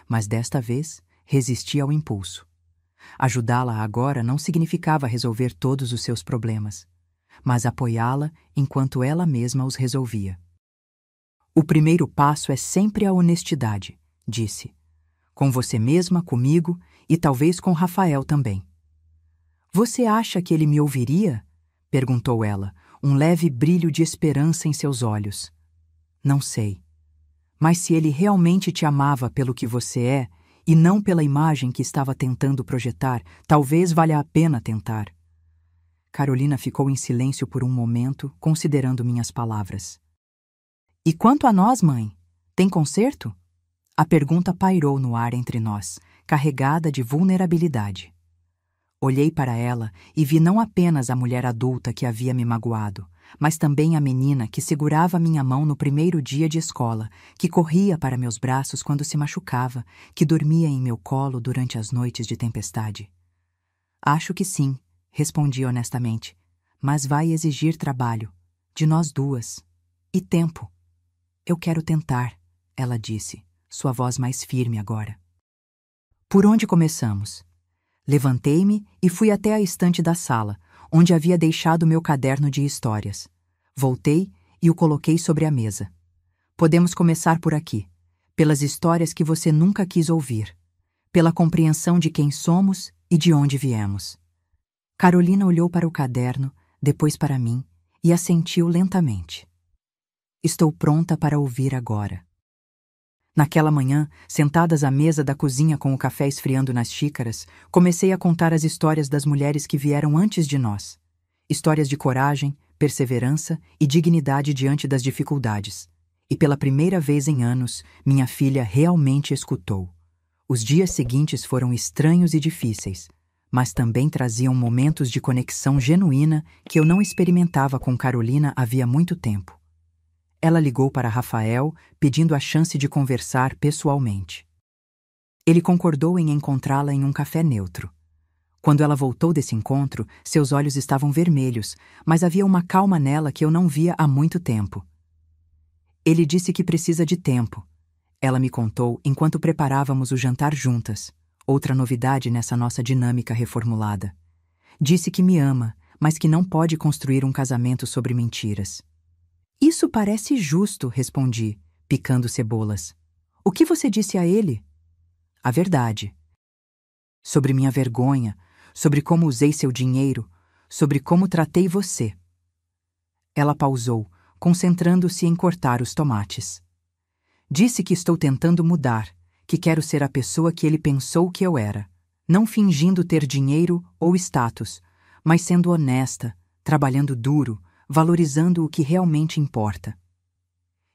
Mas desta vez, resisti ao impulso. Ajudá-la agora não significava resolver todos os seus problemas, mas apoiá-la enquanto ela mesma os resolvia. O primeiro passo é sempre a honestidade, disse. Com você mesma, comigo e talvez com Rafael também. Você acha que ele me ouviria? Perguntou ela, um leve brilho de esperança em seus olhos. Não sei. Mas se ele realmente te amava pelo que você é, e não pela imagem que estava tentando projetar, talvez valha a pena tentar. Carolina ficou em silêncio por um momento, considerando minhas palavras. E quanto a nós, mãe? Tem conserto? A pergunta pairou no ar entre nós, carregada de vulnerabilidade. Olhei para ela e vi não apenas a mulher adulta que havia me magoado, mas também a menina que segurava minha mão no primeiro dia de escola, que corria para meus braços quando se machucava, que dormia em meu colo durante as noites de tempestade. Acho que sim, respondi honestamente, mas vai exigir trabalho, de nós duas, e tempo. Eu quero tentar, ela disse, sua voz mais firme agora. Por onde começamos? Levantei-me e fui até a estante da sala, onde havia deixado meu caderno de histórias. Voltei e o coloquei sobre a mesa. Podemos começar por aqui, pelas histórias que você nunca quis ouvir, pela compreensão de quem somos e de onde viemos. Carolina olhou para o caderno, depois para mim, e assentiu lentamente. Estou pronta para ouvir agora. Naquela manhã, sentadas à mesa da cozinha com o café esfriando nas xícaras, comecei a contar as histórias das mulheres que vieram antes de nós. Histórias de coragem, perseverança e dignidade diante das dificuldades. E pela primeira vez em anos, minha filha realmente escutou. Os dias seguintes foram estranhos e difíceis, mas também traziam momentos de conexão genuína que eu não experimentava com Carolina havia muito tempo. Ela ligou para Rafael, pedindo a chance de conversar pessoalmente. Ele concordou em encontrá-la em um café neutro. Quando ela voltou desse encontro, seus olhos estavam vermelhos, mas havia uma calma nela que eu não via há muito tempo. Ele disse que precisa de tempo. Ela me contou enquanto preparávamos o jantar juntas, outra novidade nessa nossa dinâmica reformulada. Disse que me ama, mas que não pode construir um casamento sobre mentiras. Isso parece justo, respondi, picando cebolas. O que você disse a ele? A verdade. Sobre minha vergonha, sobre como usei seu dinheiro, sobre como tratei você. Ela pausou, concentrando-se em cortar os tomates. Disse que estou tentando mudar, que quero ser a pessoa que ele pensou que eu era. Não fingindo ter dinheiro ou status, mas sendo honesta, trabalhando duro, valorizando o que realmente importa.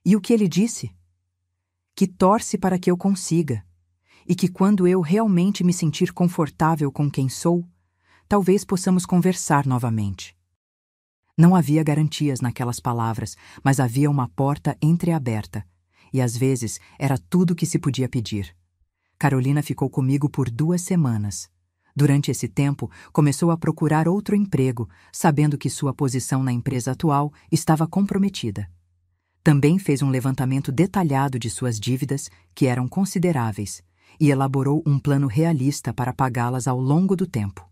E o que ele disse? Que torce para que eu consiga, e que quando eu realmente me sentir confortável com quem sou, talvez possamos conversar novamente. Não havia garantias naquelas palavras, mas havia uma porta entreaberta, e às vezes era tudo o que se podia pedir. Carolina ficou comigo por 2 semanas. Durante esse tempo, começou a procurar outro emprego, sabendo que sua posição na empresa atual estava comprometida. Também fez um levantamento detalhado de suas dívidas, que eram consideráveis, e elaborou um plano realista para pagá-las ao longo do tempo.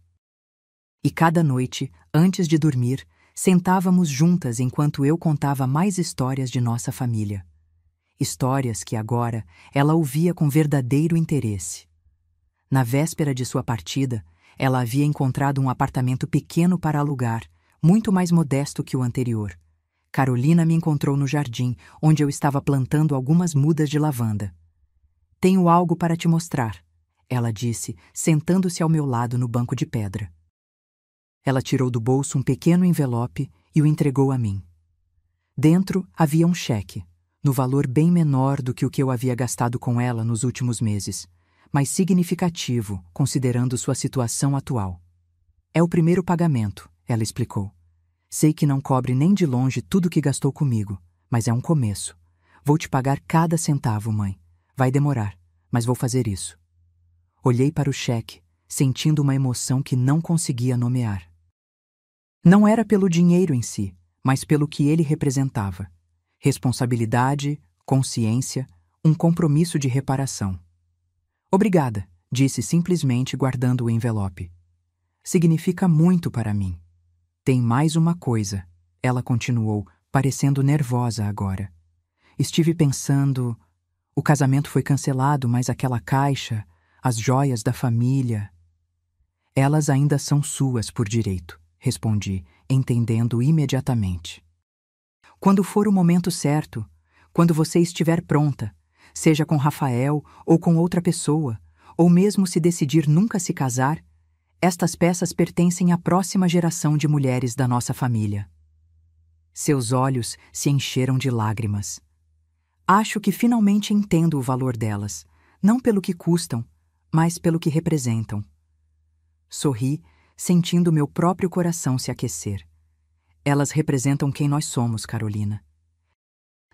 E cada noite, antes de dormir, sentávamos juntas enquanto eu contava mais histórias de nossa família. Histórias que agora ela ouvia com verdadeiro interesse. Na véspera de sua partida, ela havia encontrado um apartamento pequeno para alugar, muito mais modesto que o anterior. Carolina me encontrou no jardim, onde eu estava plantando algumas mudas de lavanda. "Tenho algo para te mostrar", ela disse, sentando-se ao meu lado no banco de pedra. Ela tirou do bolso um pequeno envelope e o entregou a mim. Dentro havia um cheque, no valor bem menor do que o que eu havia gastado com ela nos últimos meses, mas significativo, considerando sua situação atual. "É o primeiro pagamento", ela explicou. "Sei que não cobre nem de longe tudo o que gastou comigo, mas é um começo. Vou te pagar cada centavo, mãe. Vai demorar, mas vou fazer isso." Olhei para o cheque, sentindo uma emoção que não conseguia nomear. Não era pelo dinheiro em si, mas pelo que ele representava. Responsabilidade, consciência, um compromisso de reparação. "Obrigada", disse simplesmente guardando o envelope. "Significa muito para mim." "Tem mais uma coisa", ela continuou, parecendo nervosa agora. "Estive pensando... O casamento foi cancelado, mas aquela caixa, as joias da família... Elas ainda são suas por direito", respondi, entendendo imediatamente. "Quando for o momento certo, quando você estiver pronta, seja com Rafael ou com outra pessoa, ou mesmo se decidir nunca se casar, estas peças pertencem à próxima geração de mulheres da nossa família." Seus olhos se encheram de lágrimas. "Acho que finalmente entendo o valor delas, não pelo que custam, mas pelo que representam." Sorri, sentindo meu próprio coração se aquecer. "Elas representam quem nós somos, Carolina.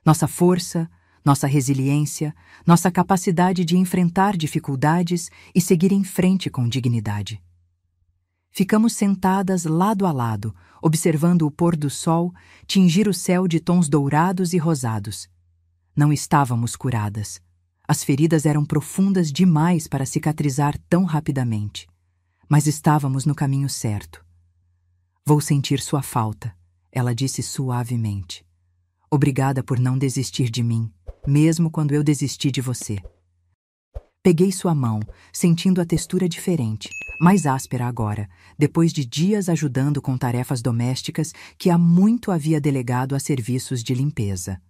Nossa força, nossa resiliência, nossa capacidade de enfrentar dificuldades e seguir em frente com dignidade." Ficamos sentadas lado a lado, observando o pôr do sol tingir o céu de tons dourados e rosados. Não estávamos curadas. As feridas eram profundas demais para cicatrizar tão rapidamente. Mas estávamos no caminho certo. "Vou sentir sua falta", ela disse suavemente. "Obrigada por não desistir de mim, mesmo quando eu desisti de você." Peguei sua mão, sentindo a textura diferente, mais áspera agora, depois de dias ajudando com tarefas domésticas que há muito havia delegado a serviços de limpeza.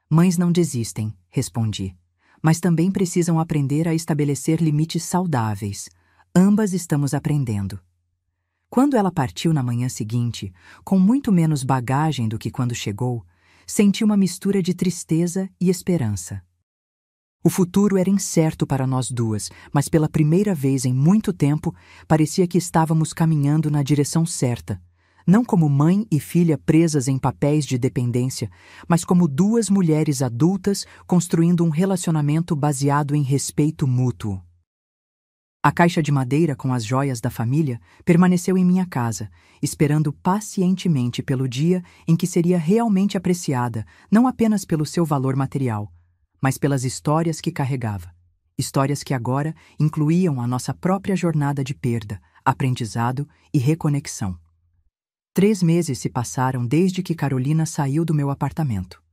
"Mães não desistem", respondi, "mas também precisam aprender a estabelecer limites saudáveis. Ambas estamos aprendendo." Quando ela partiu na manhã seguinte, com muito menos bagagem do que quando chegou, senti uma mistura de tristeza e esperança. O futuro era incerto para nós duas, mas pela primeira vez em muito tempo, parecia que estávamos caminhando na direção certa, não como mãe e filha presas em papéis de dependência, mas como 2 mulheres adultas construindo um relacionamento baseado em respeito mútuo. A caixa de madeira com as joias da família permaneceu em minha casa, esperando pacientemente pelo dia em que seria realmente apreciada, não apenas pelo seu valor material, mas pelas histórias que carregava. Histórias que agora incluíam a nossa própria jornada de perda, aprendizado e reconexão. 3 meses se passaram desde que Carolina saiu do meu apartamento.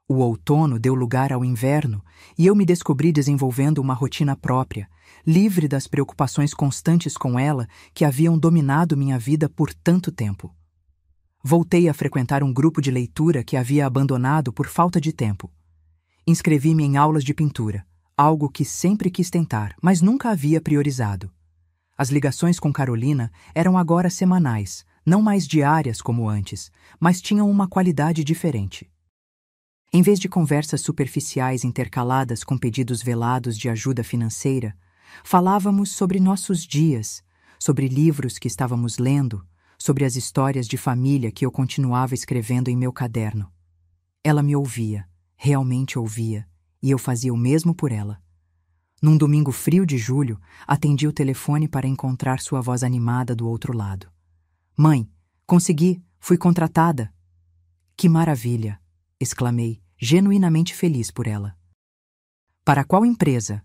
O outono deu lugar ao inverno e eu me descobri desenvolvendo uma rotina própria, livre das preocupações constantes com ela que haviam dominado minha vida por tanto tempo. Voltei a frequentar um grupo de leitura que havia abandonado por falta de tempo. Inscrevi-me em aulas de pintura, algo que sempre quis tentar, mas nunca havia priorizado. As ligações com Carolina eram agora semanais, não mais diárias como antes, mas tinham uma qualidade diferente. Em vez de conversas superficiais intercaladas com pedidos velados de ajuda financeira, falávamos sobre nossos dias, sobre livros que estávamos lendo, sobre as histórias de família que eu continuava escrevendo em meu caderno. Ela me ouvia, realmente ouvia, e eu fazia o mesmo por ela. Num domingo frio de julho, atendi o telefone para encontrar sua voz animada do outro lado. Mãe, consegui, fui contratada. Que maravilha! Exclamei, genuinamente feliz por ela. Para qual empresa?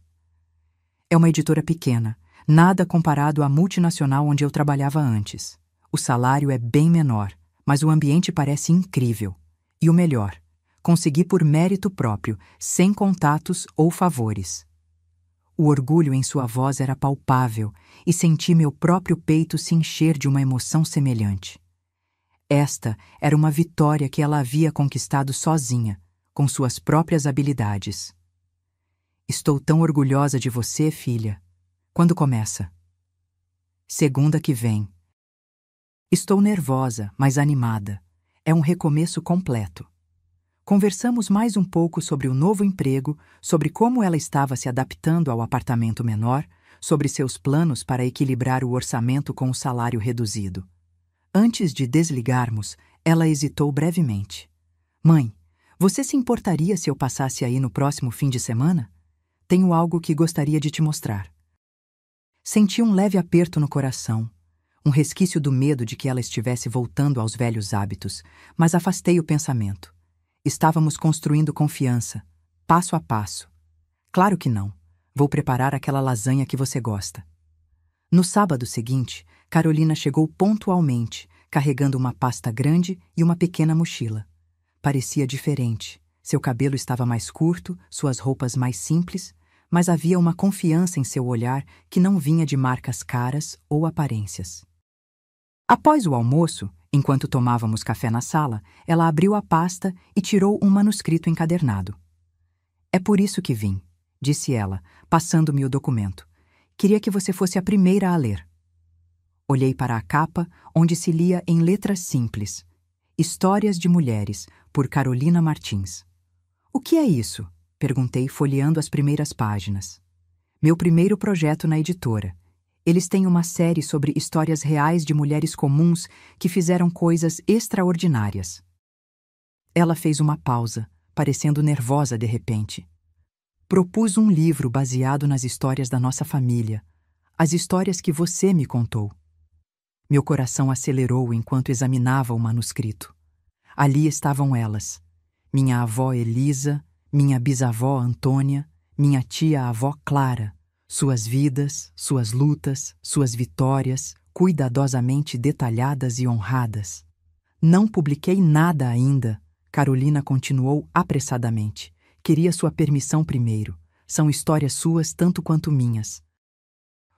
É uma editora pequena, nada comparado à multinacional onde eu trabalhava antes. O salário é bem menor, mas o ambiente parece incrível. E o melhor, consegui por mérito próprio, sem contatos ou favores. O orgulho em sua voz era palpável e senti meu próprio peito se encher de uma emoção semelhante. Esta era uma vitória que ela havia conquistado sozinha, com suas próprias habilidades. Estou tão orgulhosa de você, filha. Quando começa? Segunda que vem. Estou nervosa, mas animada. É um recomeço completo. Conversamos mais um pouco sobre o novo emprego, sobre como ela estava se adaptando ao apartamento menor, sobre seus planos para equilibrar o orçamento com o salário reduzido. Antes de desligarmos, ela hesitou brevemente. Mãe, você se importaria se eu passasse aí no próximo fim de semana? Tenho algo que gostaria de te mostrar. Senti um leve aperto no coração, um resquício do medo de que ela estivesse voltando aos velhos hábitos, mas afastei o pensamento. Estávamos construindo confiança, passo a passo. Claro que não. Vou preparar aquela lasanha que você gosta. No sábado seguinte, Carolina chegou pontualmente, carregando uma pasta grande e uma pequena mochila. Parecia diferente. Seu cabelo estava mais curto, suas roupas mais simples, mas havia uma confiança em seu olhar que não vinha de marcas caras ou aparências. Após o almoço, enquanto tomávamos café na sala, ela abriu a pasta e tirou um manuscrito encadernado. É por isso que vim, disse ela, passando-me o documento. Queria que você fosse a primeira a ler. Olhei para a capa, onde se lia em letras simples: Histórias de Mulheres, por Carolina Martins. O que é isso? Perguntei, folheando as primeiras páginas. Meu primeiro projeto na editora. Eles têm uma série sobre histórias reais de mulheres comuns que fizeram coisas extraordinárias. Ela fez uma pausa, parecendo nervosa de repente. Propus um livro baseado nas histórias da nossa família, as histórias que você me contou. Meu coração acelerou enquanto examinava o manuscrito. Ali estavam elas: minha avó Elisa, minha bisavó Antônia, minha tia-avó Clara, suas vidas, suas lutas, suas vitórias, cuidadosamente detalhadas e honradas. Não publiquei nada ainda, Carolina continuou apressadamente. Queria sua permissão primeiro. São histórias suas tanto quanto minhas.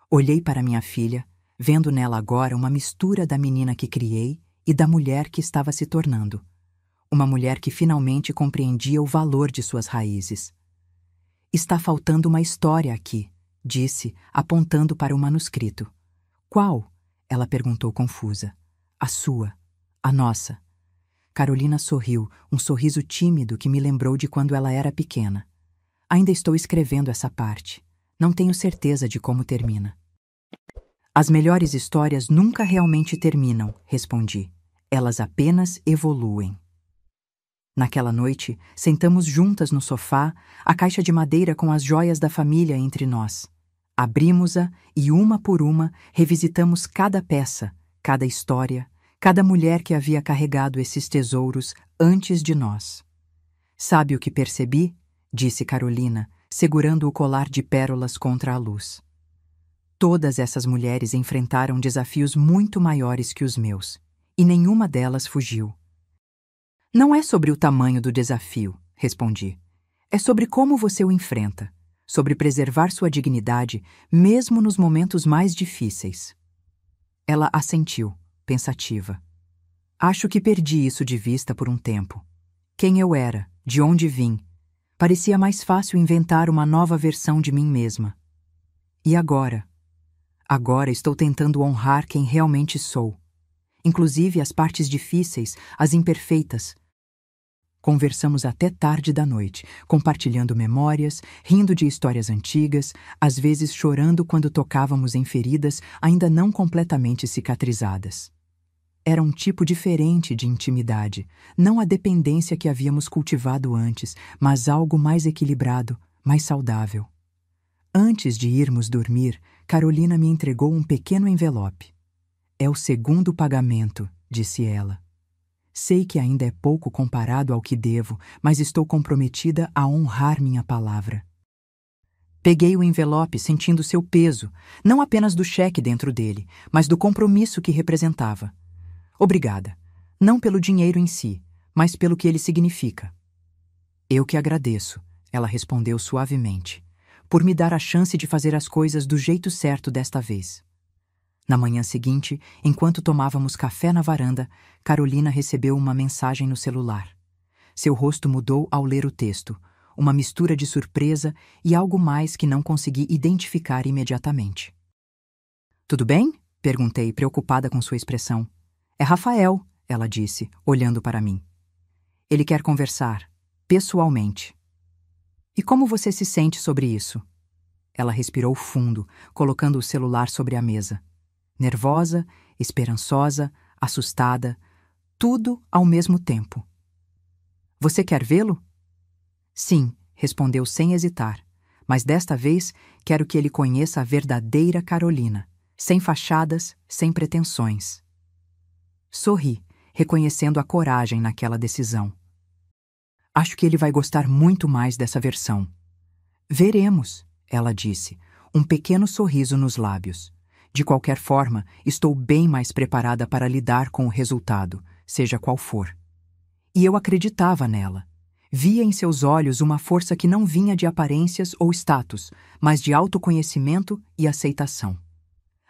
Olhei para minha filha, vendo nela agora uma mistura da menina que criei e da mulher que estava se tornando. Uma mulher que finalmente compreendia o valor de suas raízes. Está faltando uma história aqui, disse, apontando para o manuscrito. Qual? Ela perguntou confusa. A sua. A nossa. Carolina sorriu, um sorriso tímido que me lembrou de quando ela era pequena. Ainda estou escrevendo essa parte. Não tenho certeza de como termina. As melhores histórias nunca realmente terminam, respondi. Elas apenas evoluem. Naquela noite, sentamos juntas no sofá, a caixa de madeira com as joias da família entre nós. Abrimos-a e, uma por uma, revisitamos cada peça, cada história, cada mulher que havia carregado esses tesouros antes de nós. Sabe o que percebi? Disse Carolina, segurando o colar de pérolas contra a luz. Todas essas mulheres enfrentaram desafios muito maiores que os meus, e nenhuma delas fugiu. Não é sobre o tamanho do desafio, respondi. É sobre como você o enfrenta, sobre preservar sua dignidade, mesmo nos momentos mais difíceis. Ela assentiu, pensativa. Acho que perdi isso de vista por um tempo. Quem eu era, de onde vim. Parecia mais fácil inventar uma nova versão de mim mesma. E agora? Agora estou tentando honrar quem realmente sou. Inclusive as partes difíceis, as imperfeitas. Conversamos até tarde da noite, compartilhando memórias, rindo de histórias antigas, às vezes chorando quando tocávamos em feridas ainda não completamente cicatrizadas. Era um tipo diferente de intimidade, não a dependência que havíamos cultivado antes, mas algo mais equilibrado, mais saudável. Antes de irmos dormir, Carolina me entregou um pequeno envelope. "É o segundo pagamento", disse ela. "Sei que ainda é pouco comparado ao que devo, mas estou comprometida a honrar minha palavra." Peguei o envelope sentindo seu peso, não apenas do cheque dentro dele, mas do compromisso que representava. "Obrigada. Não pelo dinheiro em si, mas pelo que ele significa." "Eu que agradeço", ela respondeu suavemente, "por me dar a chance de fazer as coisas do jeito certo desta vez." Na manhã seguinte, enquanto tomávamos café na varanda, Carolina recebeu uma mensagem no celular. Seu rosto mudou ao ler o texto, uma mistura de surpresa e algo mais que não consegui identificar imediatamente. "Tudo bem?" perguntei, preocupada com sua expressão. "É Rafael", ela disse, olhando para mim. "Ele quer conversar, pessoalmente." "E como você se sente sobre isso?" Ela respirou fundo, colocando o celular sobre a mesa. Nervosa, esperançosa, assustada, tudo ao mesmo tempo. "Você quer vê-lo?" "Sim", respondeu sem hesitar, "mas desta vez quero que ele conheça a verdadeira Carolina, sem fachadas, sem pretensões." Sorri, reconhecendo a coragem naquela decisão. "Acho que ele vai gostar muito mais dessa versão." "Veremos", ela disse, um pequeno sorriso nos lábios. "De qualquer forma, estou bem mais preparada para lidar com o resultado, seja qual for." E eu acreditava nela. Via em seus olhos uma força que não vinha de aparências ou status, mas de autoconhecimento e aceitação.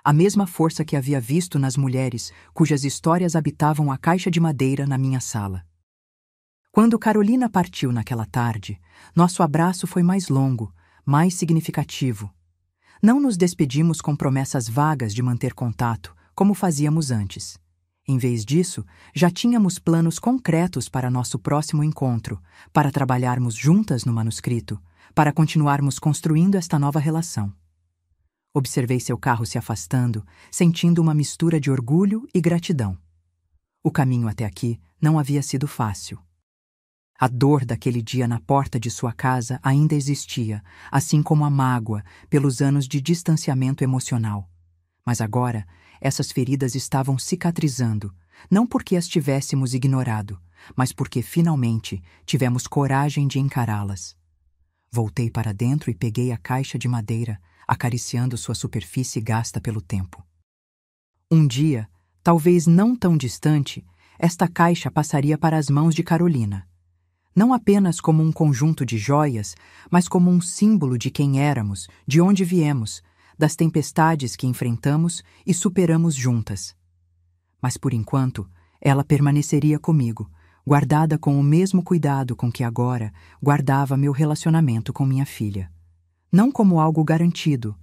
A mesma força que havia visto nas mulheres cujas histórias habitavam a caixa de madeira na minha sala. Quando Carolina partiu naquela tarde, nosso abraço foi mais longo, mais significativo. Não nos despedimos com promessas vagas de manter contato, como fazíamos antes. Em vez disso, já tínhamos planos concretos para nosso próximo encontro, para trabalharmos juntas no manuscrito, para continuarmos construindo esta nova relação. Observei seu carro se afastando, sentindo uma mistura de orgulho e gratidão. O caminho até aqui não havia sido fácil. A dor daquele dia na porta de sua casa ainda existia, assim como a mágoa pelos anos de distanciamento emocional. Mas agora, essas feridas estavam cicatrizando, não porque as tivéssemos ignorado, mas porque finalmente tivemos coragem de encará-las. Voltei para dentro e peguei a caixa de madeira, acariciando sua superfície gasta pelo tempo. Um dia, talvez não tão distante, esta caixa passaria para as mãos de Carolina. Não apenas como um conjunto de joias, mas como um símbolo de quem éramos, de onde viemos, das tempestades que enfrentamos e superamos juntas. Mas por enquanto, ela permaneceria comigo, guardada com o mesmo cuidado com que agora guardava meu relacionamento com minha filha. Não como algo garantido,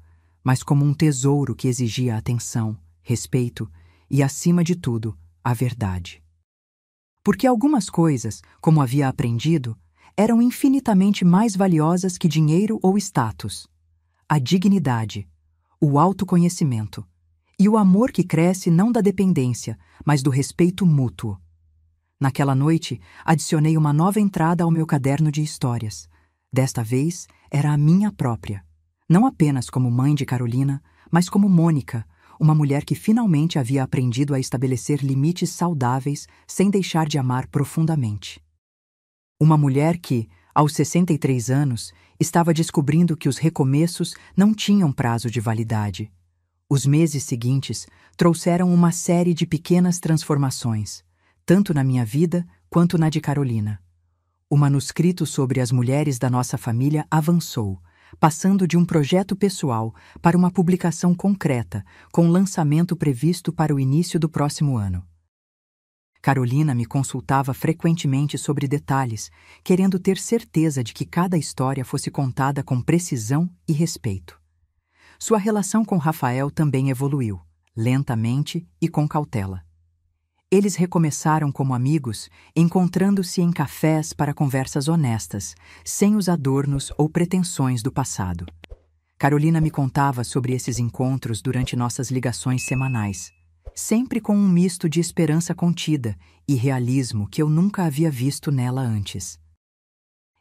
mas como um tesouro que exigia atenção, respeito e, acima de tudo, a verdade. Porque algumas coisas, como havia aprendido, eram infinitamente mais valiosas que dinheiro ou status. A dignidade, o autoconhecimento e o amor que cresce não da dependência, mas do respeito mútuo. Naquela noite, adicionei uma nova entrada ao meu caderno de histórias. Desta vez, era a minha própria. Não apenas como mãe de Carolina, mas como Mônica, uma mulher que finalmente havia aprendido a estabelecer limites saudáveis sem deixar de amar profundamente. Uma mulher que, aos 63 anos, estava descobrindo que os recomeços não tinham prazo de validade. Os meses seguintes trouxeram uma série de pequenas transformações, tanto na minha vida quanto na de Carolina. O manuscrito sobre as mulheres da nossa família avançou, passando de um projeto pessoal para uma publicação concreta, com lançamento previsto para o início do próximo ano. Carolina me consultava frequentemente sobre detalhes, querendo ter certeza de que cada história fosse contada com precisão e respeito. Sua relação com Rafael também evoluiu, lentamente e com cautela. Eles recomeçaram como amigos, encontrando-se em cafés para conversas honestas, sem os adornos ou pretensões do passado. Carolina me contava sobre esses encontros durante nossas ligações semanais, sempre com um misto de esperança contida e realismo que eu nunca havia visto nela antes.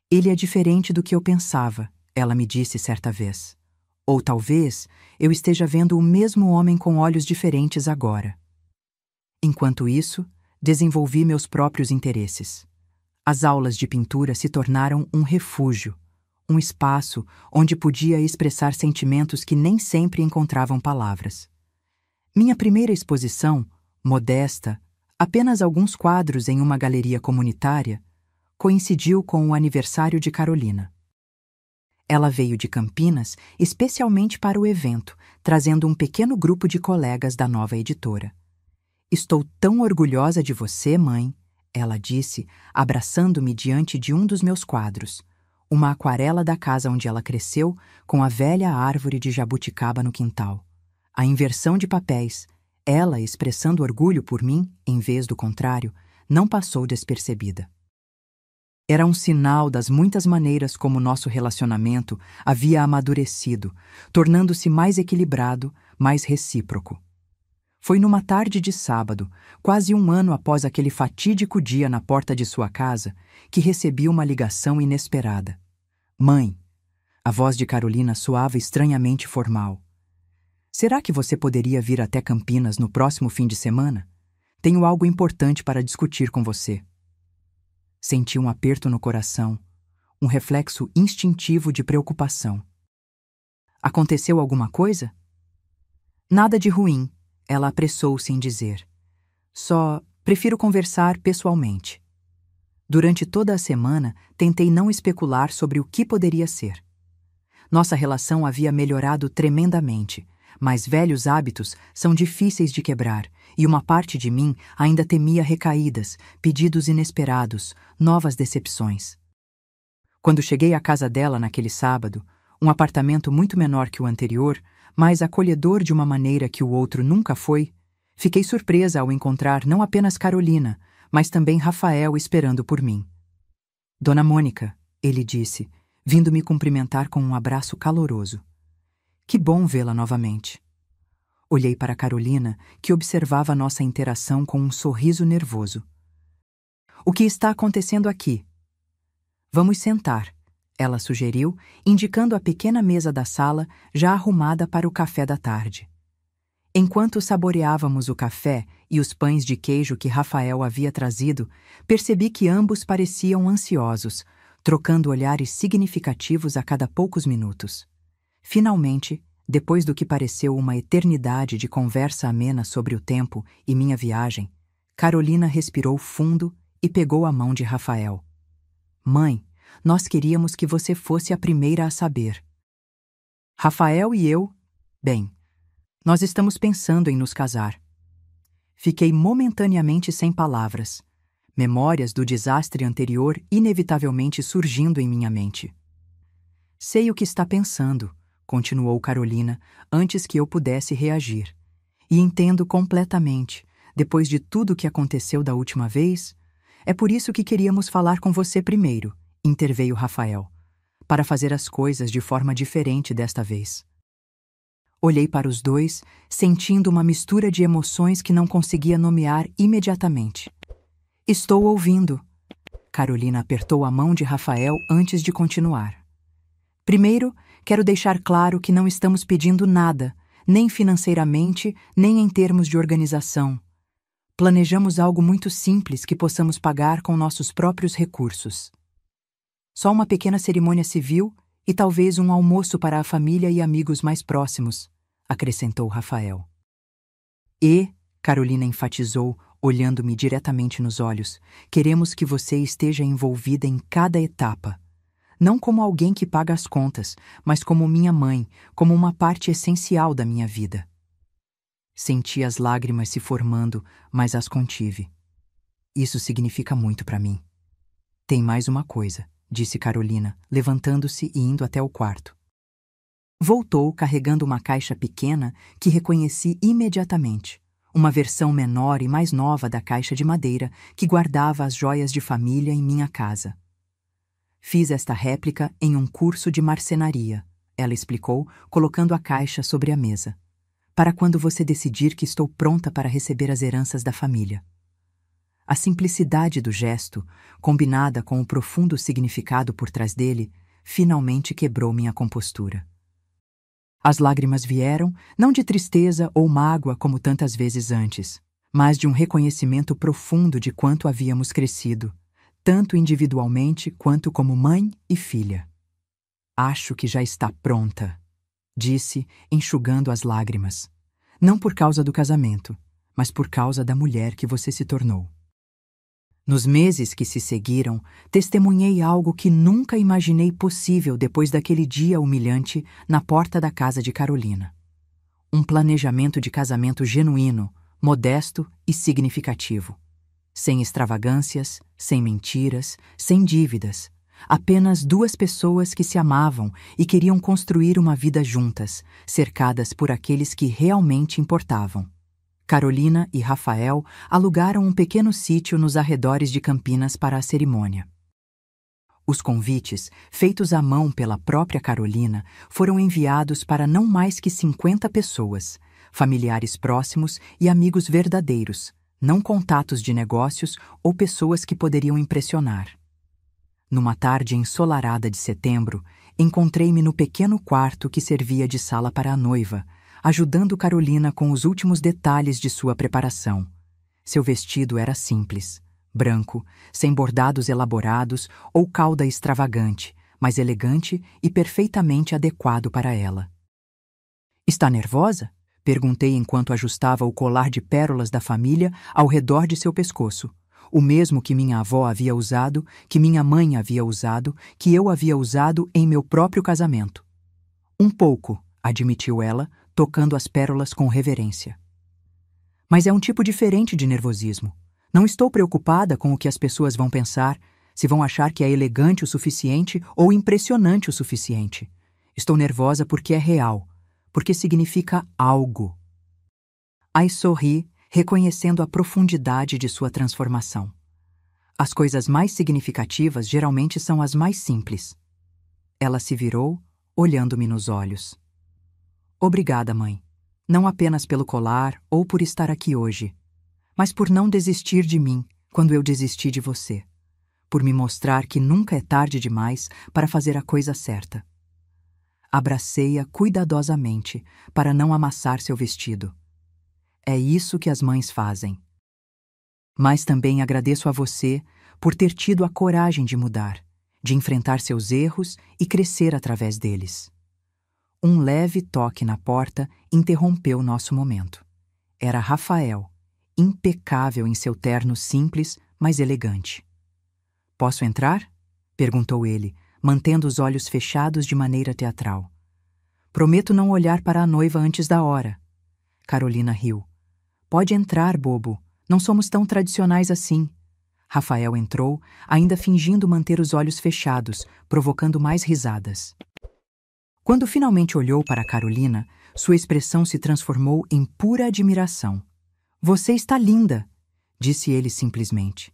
Ele é diferente do que eu pensava, ela me disse certa vez. Ou talvez eu esteja vendo o mesmo homem com olhos diferentes agora. Enquanto isso, desenvolvi meus próprios interesses. As aulas de pintura se tornaram um refúgio, um espaço onde podia expressar sentimentos que nem sempre encontravam palavras. Minha primeira exposição, modesta, apenas alguns quadros em uma galeria comunitária, coincidiu com o aniversário de Carolina. Ela veio de Campinas especialmente para o evento, trazendo um pequeno grupo de colegas da nova editora. "Estou tão orgulhosa de você, mãe", ela disse, abraçando-me diante de um dos meus quadros, uma aquarela da casa onde ela cresceu, com a velha árvore de jabuticaba no quintal. A inversão de papéis, ela expressando orgulho por mim, em vez do contrário, não passou despercebida. Era um sinal das muitas maneiras como nosso relacionamento havia amadurecido, tornando-se mais equilibrado, mais recíproco. Foi numa tarde de sábado, quase um ano após aquele fatídico dia na porta de sua casa, que recebi uma ligação inesperada. "Mãe", a voz de Carolina soava estranhamente formal. "Será que você poderia vir até Campinas no próximo fim de semana? Tenho algo importante para discutir com você." Senti um aperto no coração, um reflexo instintivo de preocupação. "Aconteceu alguma coisa?" "Nada de ruim", ela apressou-se em dizer. "Só prefiro conversar pessoalmente." Durante toda a semana, tentei não especular sobre o que poderia ser. Nossa relação havia melhorado tremendamente, mas velhos hábitos são difíceis de quebrar, e uma parte de mim ainda temia recaídas, pedidos inesperados, novas decepções. Quando cheguei à casa dela naquele sábado, um apartamento muito menor que o anterior, mas acolhedor de uma maneira que o outro nunca foi, fiquei surpresa ao encontrar não apenas Carolina, mas também Rafael esperando por mim. "Dona Mônica", ele disse, vindo me cumprimentar com um abraço caloroso. "Que bom vê-la novamente." Olhei para Carolina, que observava nossa interação com um sorriso nervoso. "O que está acontecendo aqui?" "Vamos sentar", ela sugeriu, indicando a pequena mesa da sala já arrumada para o café da tarde. Enquanto saboreávamos o café e os pães de queijo que Rafael havia trazido, percebi que ambos pareciam ansiosos, trocando olhares significativos a cada poucos minutos. Finalmente, depois do que pareceu uma eternidade de conversa amena sobre o tempo e minha viagem, Carolina respirou fundo e pegou a mão de Rafael. "Mãe, nós queríamos que você fosse a primeira a saber. Rafael e eu, bem, nós estamos pensando em nos casar." Fiquei momentaneamente sem palavras, memórias do desastre anterior inevitavelmente surgindo em minha mente. "Sei o que está pensando", continuou Carolina, antes que eu pudesse reagir. "E entendo completamente, depois de tudo o que aconteceu da última vez. É por isso que queríamos falar com você primeiro", interveio Rafael, "para fazer as coisas de forma diferente desta vez." Olhei para os dois, sentindo uma mistura de emoções que não conseguia nomear imediatamente. "Estou ouvindo." Carolina apertou a mão de Rafael antes de continuar. "Primeiro, quero deixar claro que não estamos pedindo nada, nem financeiramente, nem em termos de organização. Planejamos algo muito simples que possamos pagar com nossos próprios recursos. Só uma pequena cerimônia civil e talvez um almoço para a família e amigos mais próximos", acrescentou Rafael. "E", Carolina enfatizou, olhando-me diretamente nos olhos, "queremos que você esteja envolvida em cada etapa. Não como alguém que paga as contas, mas como minha mãe, como uma parte essencial da minha vida." Senti as lágrimas se formando, mas as contive. Isso significa muito para mim. Tem mais uma coisa, disse Carolina, levantando-se e indo até o quarto. Voltou carregando uma caixa pequena que reconheci imediatamente, uma versão menor e mais nova da caixa de madeira que guardava as joias de família em minha casa. Fiz esta réplica em um curso de marcenaria, ela explicou, colocando a caixa sobre a mesa. Para quando você decidir que estou pronta para receber as heranças da família. A simplicidade do gesto, combinada com o profundo significado por trás dele, finalmente quebrou minha compostura. As lágrimas vieram, não de tristeza ou mágoa como tantas vezes antes, mas de um reconhecimento profundo de quanto havíamos crescido, tanto individualmente quanto como mãe e filha. Acho que já está pronta, disse, enxugando as lágrimas. Não por causa do casamento, mas por causa da mulher que você se tornou. Nos meses que se seguiram, testemunhei algo que nunca imaginei possível depois daquele dia humilhante na porta da casa de Carolina. Um planejamento de casamento genuíno, modesto e significativo. Sem extravagâncias, sem mentiras, sem dívidas. Apenas duas pessoas que se amavam e queriam construir uma vida juntas, cercadas por aqueles que realmente importavam. Carolina e Rafael alugaram um pequeno sítio nos arredores de Campinas para a cerimônia. Os convites, feitos à mão pela própria Carolina, foram enviados para não mais que 50 pessoas, familiares próximos e amigos verdadeiros, não contatos de negócios ou pessoas que poderiam impressionar. Numa tarde ensolarada de setembro, encontrei-me no pequeno quarto que servia de sala para a noiva, ajudando Carolina com os últimos detalhes de sua preparação. Seu vestido era simples, branco, sem bordados elaborados ou cauda extravagante, mas elegante e perfeitamente adequado para ela. "Está nervosa?" perguntei enquanto ajustava o colar de pérolas da família ao redor de seu pescoço. O mesmo que minha avó havia usado, que minha mãe havia usado, que eu havia usado em meu próprio casamento. "Um pouco", admitiu ela, tocando as pérolas com reverência. "Mas é um tipo diferente de nervosismo. Não estou preocupada com o que as pessoas vão pensar, se vão achar que é elegante o suficiente ou impressionante o suficiente. Estou nervosa porque é real, porque significa algo." Aí sorri, reconhecendo a profundidade de sua transformação. As coisas mais significativas geralmente são as mais simples. Ela se virou, olhando-me nos olhos. "Obrigada, mãe. Não apenas pelo colar ou por estar aqui hoje, mas por não desistir de mim quando eu desisti de você. Por me mostrar que nunca é tarde demais para fazer a coisa certa." Abracei-a cuidadosamente para não amassar seu vestido. É isso que as mães fazem. Mas também agradeço a você por ter tido a coragem de mudar, de enfrentar seus erros e crescer através deles. Um leve toque na porta interrompeu nosso momento. Era Rafael, impecável em seu terno simples, mas elegante. "Posso entrar?" perguntou ele, mantendo os olhos fechados de maneira teatral. "Prometo não olhar para a noiva antes da hora." Carolina riu. "Pode entrar, bobo. Não somos tão tradicionais assim." Rafael entrou, ainda fingindo manter os olhos fechados, provocando mais risadas. Quando finalmente olhou para Carolina, sua expressão se transformou em pura admiração. "Você está linda", disse ele simplesmente.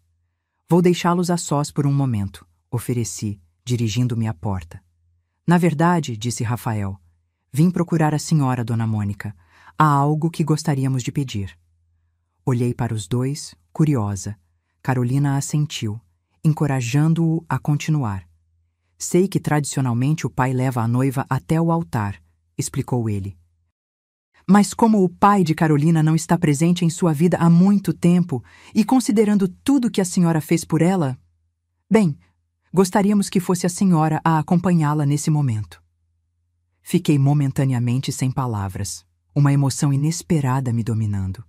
"Vou deixá-los a sós por um momento", ofereci, dirigindo-me à porta. "Na verdade", disse Rafael, "vim procurar a senhora, Dona Mônica. Há algo que gostaríamos de pedir." Olhei para os dois, curiosa. Carolina assentiu, encorajando-o a continuar. "Sei que tradicionalmente o pai leva a noiva até o altar", explicou ele. "Mas como o pai de Carolina não está presente em sua vida há muito tempo, e considerando tudo que a senhora fez por ela, bem, gostaríamos que fosse a senhora a acompanhá-la nesse momento." Fiquei momentaneamente sem palavras, uma emoção inesperada me dominando.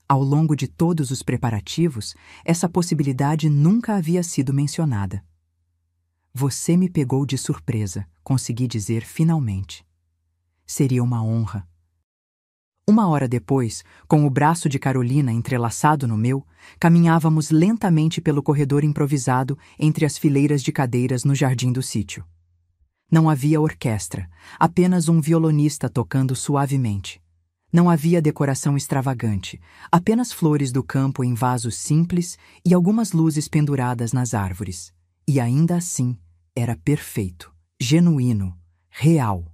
Ao longo de todos os preparativos, essa possibilidade nunca havia sido mencionada. "Você me pegou de surpresa", consegui dizer finalmente. "Seria uma honra." Uma hora depois, com o braço de Carolina entrelaçado no meu, caminhávamos lentamente pelo corredor improvisado entre as fileiras de cadeiras no jardim do sítio. Não havia orquestra, apenas um violonista tocando suavemente. Não havia decoração extravagante, apenas flores do campo em vasos simples e algumas luzes penduradas nas árvores. E ainda assim, era perfeito, genuíno, real.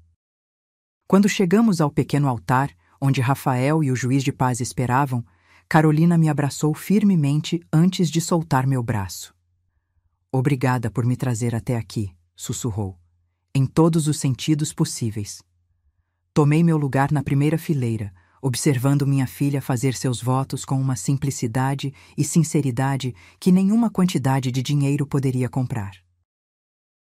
Quando chegamos ao pequeno altar, onde Rafael e o juiz de paz esperavam, Carolina me abraçou firmemente antes de soltar meu braço. "Obrigada por me trazer até aqui", sussurrou, em todos os sentidos possíveis. Tomei meu lugar na primeira fileira, observando minha filha fazer seus votos com uma simplicidade e sinceridade que nenhuma quantidade de dinheiro poderia comprar.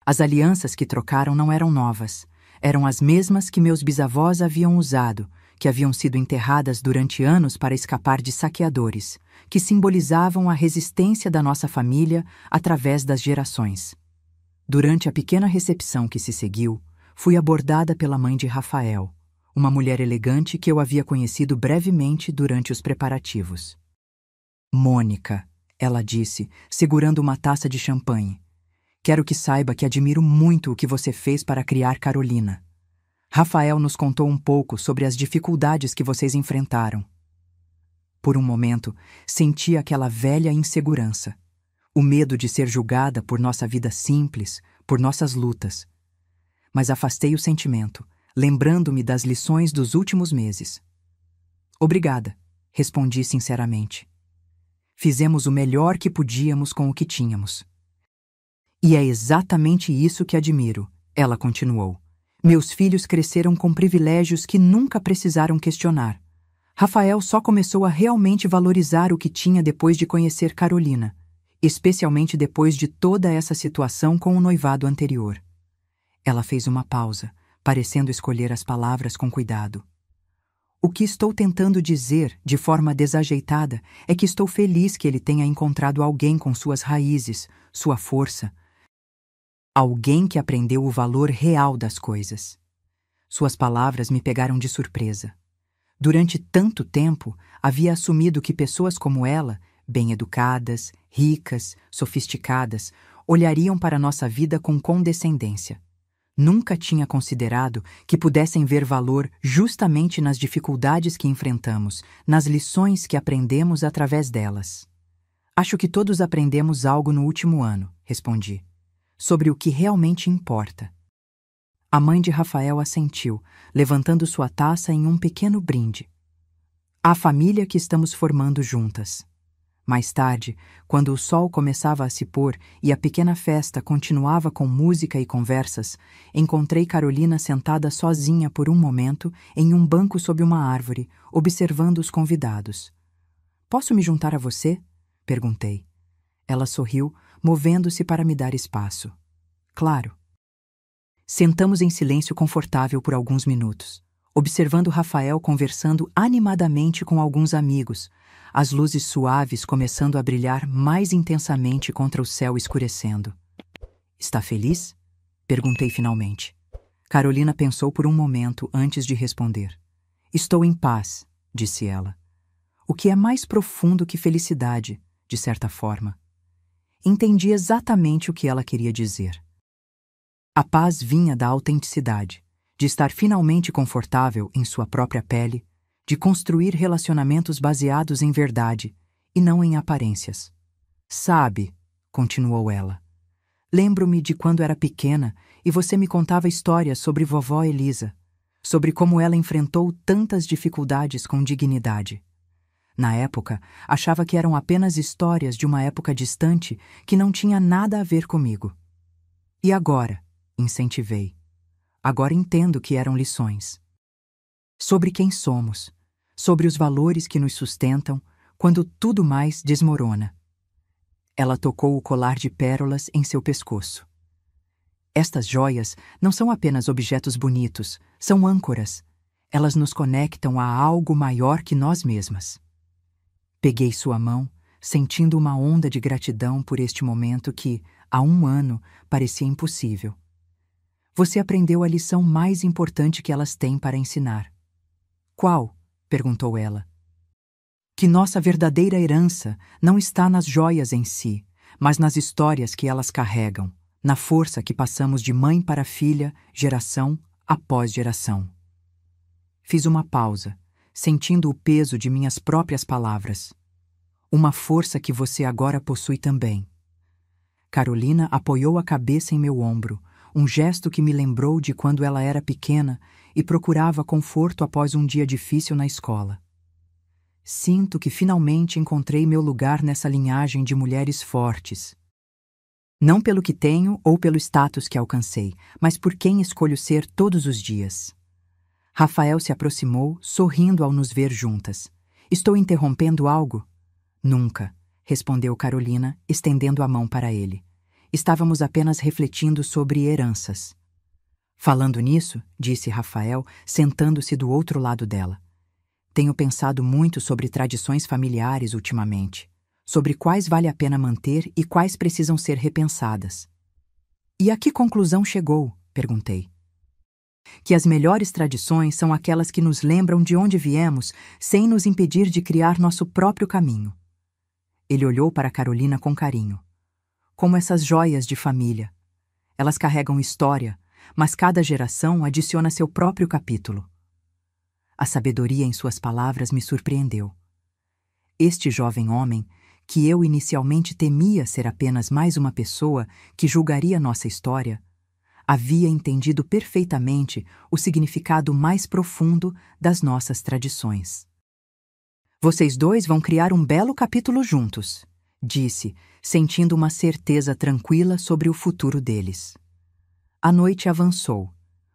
As alianças que trocaram não eram novas, eram as mesmas que meus bisavós haviam usado, que haviam sido enterradas durante anos para escapar de saqueadores, que simbolizavam a resistência da nossa família através das gerações. Durante a pequena recepção que se seguiu, fui abordada pela mãe de Rafael, uma mulher elegante que eu havia conhecido brevemente durante os preparativos. "Mônica", ela disse, segurando uma taça de champanhe, "quero que saiba que admiro muito o que você fez para criar Carolina. Rafael nos contou um pouco sobre as dificuldades que vocês enfrentaram." Por um momento, senti aquela velha insegurança, o medo de ser julgada por nossa vida simples, por nossas lutas. Mas afastei o sentimento, lembrando-me das lições dos últimos meses. "Obrigada", respondi sinceramente. "Fizemos o melhor que podíamos com o que tínhamos." "E é exatamente isso que admiro", ela continuou. "Meus filhos cresceram com privilégios que nunca precisaram questionar. Rafael só começou a realmente valorizar o que tinha depois de conhecer Carolina, especialmente depois de toda essa situação com o noivado anterior." Ela fez uma pausa, parecendo escolher as palavras com cuidado. "O que estou tentando dizer, de forma desajeitada, é que estou feliz que ele tenha encontrado alguém com suas raízes, sua força. Alguém que aprendeu o valor real das coisas." Suas palavras me pegaram de surpresa. Durante tanto tempo, havia assumido que pessoas como ela, bem-educadas, ricas, sofisticadas, olhariam para nossa vida com condescendência. Nunca tinha considerado que pudessem ver valor justamente nas dificuldades que enfrentamos, nas lições que aprendemos através delas. "Acho que todos aprendemos algo no último ano", respondi, "sobre o que realmente importa." A mãe de Rafael assentiu, levantando sua taça em um pequeno brinde. "A família que estamos formando juntas." Mais tarde, quando o sol começava a se pôr e a pequena festa continuava com música e conversas, encontrei Carolina sentada sozinha por um momento em um banco sob uma árvore, observando os convidados. "Posso me juntar a você?" perguntei. Ela sorriu, movendo-se para me dar espaço. "Claro." Sentamos em silêncio confortável por alguns minutos, observando Rafael conversando animadamente com alguns amigos, as luzes suaves começando a brilhar mais intensamente contra o céu escurecendo. "Está feliz?" perguntei finalmente. Carolina pensou por um momento antes de responder. "Estou em paz", disse ela. O que é mais profundo que felicidade, de certa forma. Entendi exatamente o que ela queria dizer. A paz vinha da autenticidade, de estar finalmente confortável em sua própria pele, de construir relacionamentos baseados em verdade e não em aparências. "Sabe", continuou ela, "lembro-me de quando era pequena e você me contava histórias sobre vovó Elisa, sobre como ela enfrentou tantas dificuldades com dignidade. Na época, achava que eram apenas histórias de uma época distante que não tinha nada a ver comigo. E agora?", incentivei. "Agora entendo que eram lições. Sobre quem somos, sobre os valores que nos sustentam quando tudo mais desmorona." Ela tocou o colar de pérolas em seu pescoço. "Estas joias não são apenas objetos bonitos, são âncoras. Elas nos conectam a algo maior que nós mesmas." Peguei sua mão, sentindo uma onda de gratidão por este momento que, há um ano, parecia impossível. "Você aprendeu a lição mais importante que elas têm para ensinar." "Qual?" perguntou ela. Que nossa verdadeira herança não está nas joias em si, mas nas histórias que elas carregam, na força que passamos de mãe para filha, geração após geração. Fiz uma pausa, sentindo o peso de minhas próprias palavras. Uma força que você agora possui também. Carolina apoiou a cabeça em meu ombro, um gesto que me lembrou de quando ela era pequena e procurava conforto após um dia difícil na escola. Sinto que finalmente encontrei meu lugar nessa linhagem de mulheres fortes. Não pelo que tenho ou pelo status que alcancei, mas por quem escolho ser todos os dias. Rafael se aproximou, sorrindo ao nos ver juntas. Estou interrompendo algo? Nunca, respondeu Carolina, estendendo a mão para ele. Estávamos apenas refletindo sobre heranças. Falando nisso, disse Rafael, sentando-se do outro lado dela. Tenho pensado muito sobre tradições familiares ultimamente, sobre quais vale a pena manter e quais precisam ser repensadas. E a que conclusão chegou? Perguntei. Que as melhores tradições são aquelas que nos lembram de onde viemos, sem nos impedir de criar nosso próprio caminho. Ele olhou para Carolina com carinho. Como essas joias de família. Elas carregam história, mas cada geração adiciona seu próprio capítulo. A sabedoria em suas palavras me surpreendeu. Este jovem homem, que eu inicialmente temia ser apenas mais uma pessoa que julgaria nossa história, havia entendido perfeitamente o significado mais profundo das nossas tradições. Vocês dois vão criar um belo capítulo juntos, disse, sentindo uma certeza tranquila sobre o futuro deles. A noite avançou.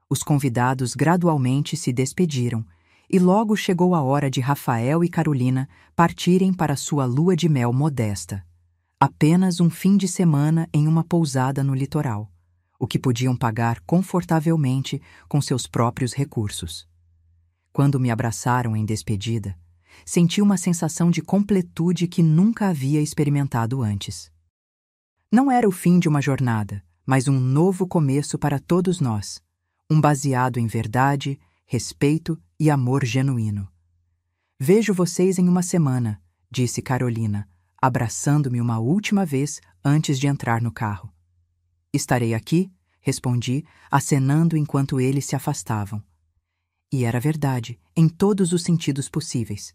Os convidados gradualmente se despediram, e logo chegou a hora de Rafael e Carolina partirem para sua lua de mel modesta. Apenas um fim de semana em uma pousada no litoral, o que podiam pagar confortavelmente com seus próprios recursos. Quando me abraçaram em despedida, senti uma sensação de completude que nunca havia experimentado antes. Não era o fim de uma jornada, mas um novo começo para todos nós, um baseado em verdade, respeito e amor genuíno. Vejo vocês em uma semana, disse Carolina, abraçando-me uma última vez antes de entrar no carro. Estarei aqui, respondi, acenando enquanto eles se afastavam. E era verdade, em todos os sentidos possíveis.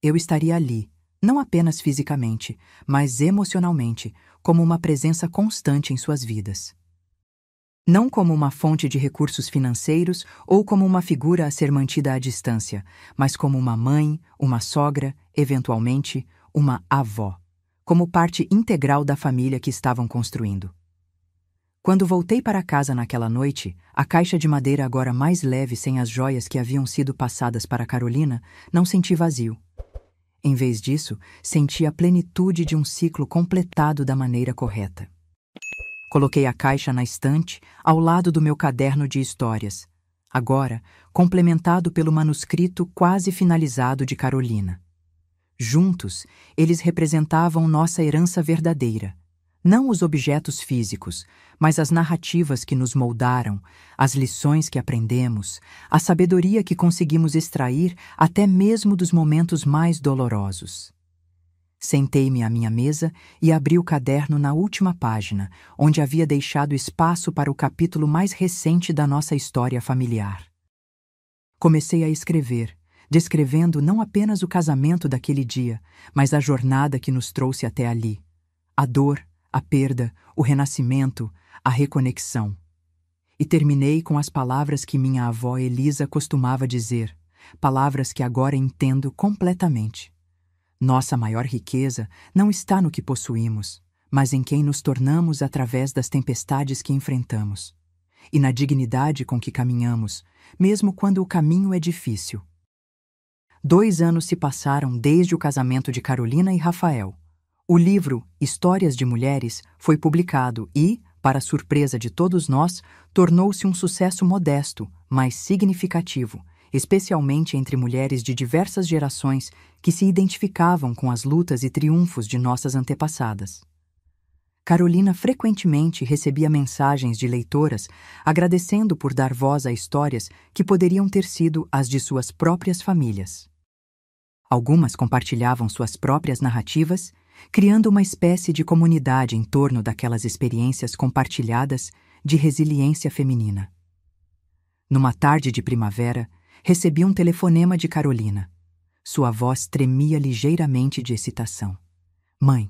Eu estaria ali, não apenas fisicamente, mas emocionalmente, como uma presença constante em suas vidas. Não como uma fonte de recursos financeiros ou como uma figura a ser mantida à distância, mas como uma mãe, uma sogra, eventualmente, uma avó, como parte integral da família que estavam construindo. Quando voltei para casa naquela noite, a caixa de madeira agora mais leve sem as joias que haviam sido passadas para Carolina, não senti vazio. Em vez disso, senti a plenitude de um ciclo completado da maneira correta. Coloquei a caixa na estante, ao lado do meu caderno de histórias, agora complementado pelo manuscrito quase finalizado de Carolina. Juntos, eles representavam nossa herança verdadeira, não os objetos físicos, mas as narrativas que nos moldaram, as lições que aprendemos, a sabedoria que conseguimos extrair até mesmo dos momentos mais dolorosos. Sentei-me à minha mesa e abri o caderno na última página, onde havia deixado espaço para o capítulo mais recente da nossa história familiar. Comecei a escrever, descrevendo não apenas o casamento daquele dia, mas a jornada que nos trouxe até ali. A dor, a perda, o renascimento, a reconexão. E terminei com as palavras que minha avó Elisa costumava dizer, palavras que agora entendo completamente. Nossa maior riqueza não está no que possuímos, mas em quem nos tornamos através das tempestades que enfrentamos, e na dignidade com que caminhamos, mesmo quando o caminho é difícil. 2 anos se passaram desde o casamento de Carolina e Rafael. O livro Histórias de Mulheres foi publicado e, para surpresa de todos nós, tornou-se um sucesso modesto, mas significativo, especialmente entre mulheres de diversas gerações que se identificavam com as lutas e triunfos de nossas antepassadas. Carolina frequentemente recebia mensagens de leitoras agradecendo por dar voz a histórias que poderiam ter sido as de suas próprias famílias. Algumas compartilhavam suas próprias narrativas, criando uma espécie de comunidade em torno daquelas experiências compartilhadas de resiliência feminina. Numa tarde de primavera, recebi um telefonema de Carolina. Sua voz tremia ligeiramente de excitação. Mãe,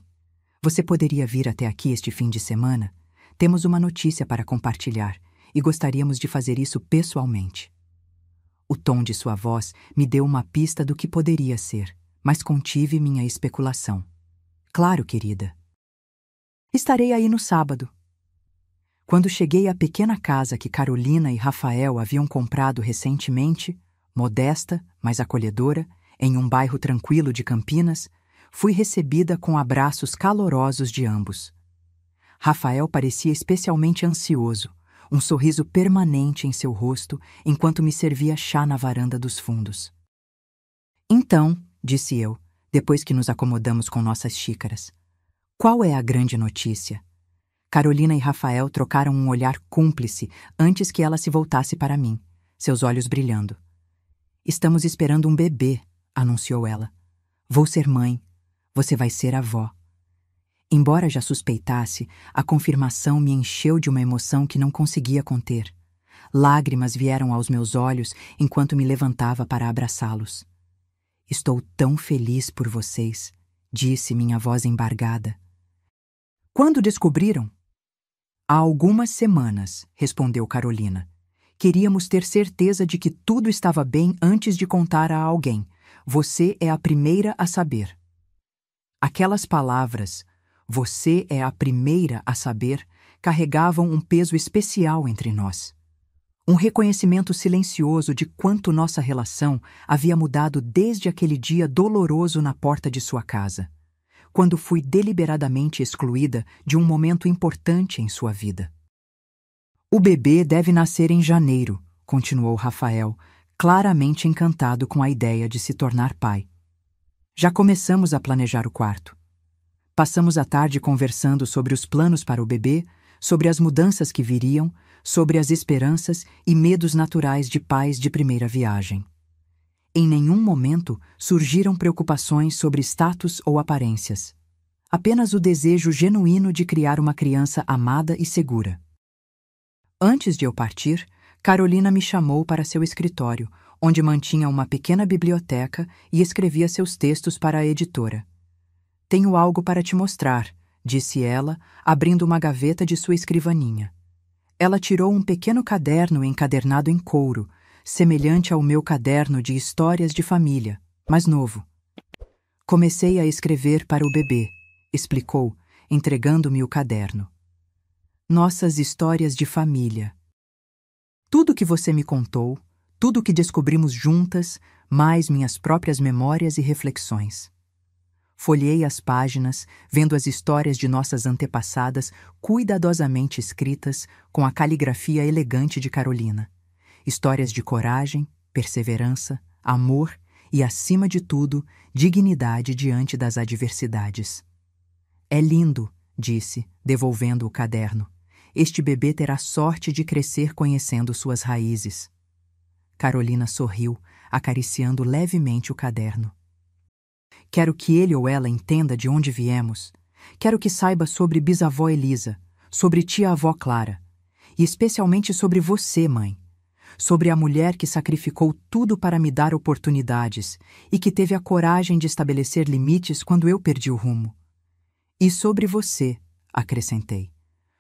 você poderia vir até aqui este fim de semana? Temos uma notícia para compartilhar e gostaríamos de fazer isso pessoalmente. O tom de sua voz me deu uma pista do que poderia ser, mas contive minha especulação. Claro, querida. Estarei aí no sábado. Quando cheguei à pequena casa que Carolina e Rafael haviam comprado recentemente, modesta, mas acolhedora, em um bairro tranquilo de Campinas, fui recebida com abraços calorosos de ambos. Rafael parecia especialmente ansioso, um sorriso permanente em seu rosto enquanto me servia chá na varanda dos fundos. Então, disse eu, depois que nos acomodamos com nossas xícaras, qual é a grande notícia? Carolina e Rafael trocaram um olhar cúmplice antes que ela se voltasse para mim, seus olhos brilhando. Estamos esperando um bebê, anunciou ela. Vou ser mãe, você vai ser avó. Embora já suspeitasse, a confirmação me encheu de uma emoção que não conseguia conter. Lágrimas vieram aos meus olhos enquanto me levantava para abraçá-los. Estou tão feliz por vocês, disse minha voz embargada. Quando descobriram? Há algumas semanas, respondeu Carolina. Queríamos ter certeza de que tudo estava bem antes de contar a alguém. Você é a primeira a saber. Aquelas palavras, você é a primeira a saber, carregavam um peso especial entre nós. Um reconhecimento silencioso de quanto nossa relação havia mudado desde aquele dia doloroso na porta de sua casa, quando fui deliberadamente excluída de um momento importante em sua vida. O bebê deve nascer em janeiro, continuou Rafael, claramente encantado com a ideia de se tornar pai. Já começamos a planejar o quarto. Passamos a tarde conversando sobre os planos para o bebê, sobre as mudanças que viriam, sobre as esperanças e medos naturais de pais de primeira viagem. Em nenhum momento surgiram preocupações sobre status ou aparências. Apenas o desejo genuíno de criar uma criança amada e segura. Antes de eu partir, Carolina me chamou para seu escritório, onde mantinha uma pequena biblioteca e escrevia seus textos para a editora. Tenho algo para te mostrar, disse ela, abrindo uma gaveta de sua escrivaninha. Ela tirou um pequeno caderno encadernado em couro, semelhante ao meu caderno de histórias de família, mas novo. Comecei a escrever para o bebê, explicou, entregando-me o caderno. Nossas histórias de família. Tudo que você me contou, tudo que descobrimos juntas, mais minhas próprias memórias e reflexões. Folhei as páginas, vendo as histórias de nossas antepassadas cuidadosamente escritas com a caligrafia elegante de Carolina. Histórias de coragem, perseverança, amor e, acima de tudo, dignidade diante das adversidades. É lindo, disse, devolvendo o caderno. Este bebê terá sorte de crescer conhecendo suas raízes. Carolina sorriu, acariciando levemente o caderno. Quero que ele ou ela entenda de onde viemos. Quero que saiba sobre bisavó Elisa, sobre tia-avó Clara, e especialmente sobre você, mãe. Sobre a mulher que sacrificou tudo para me dar oportunidades e que teve a coragem de estabelecer limites quando eu perdi o rumo. E sobre você, acrescentei.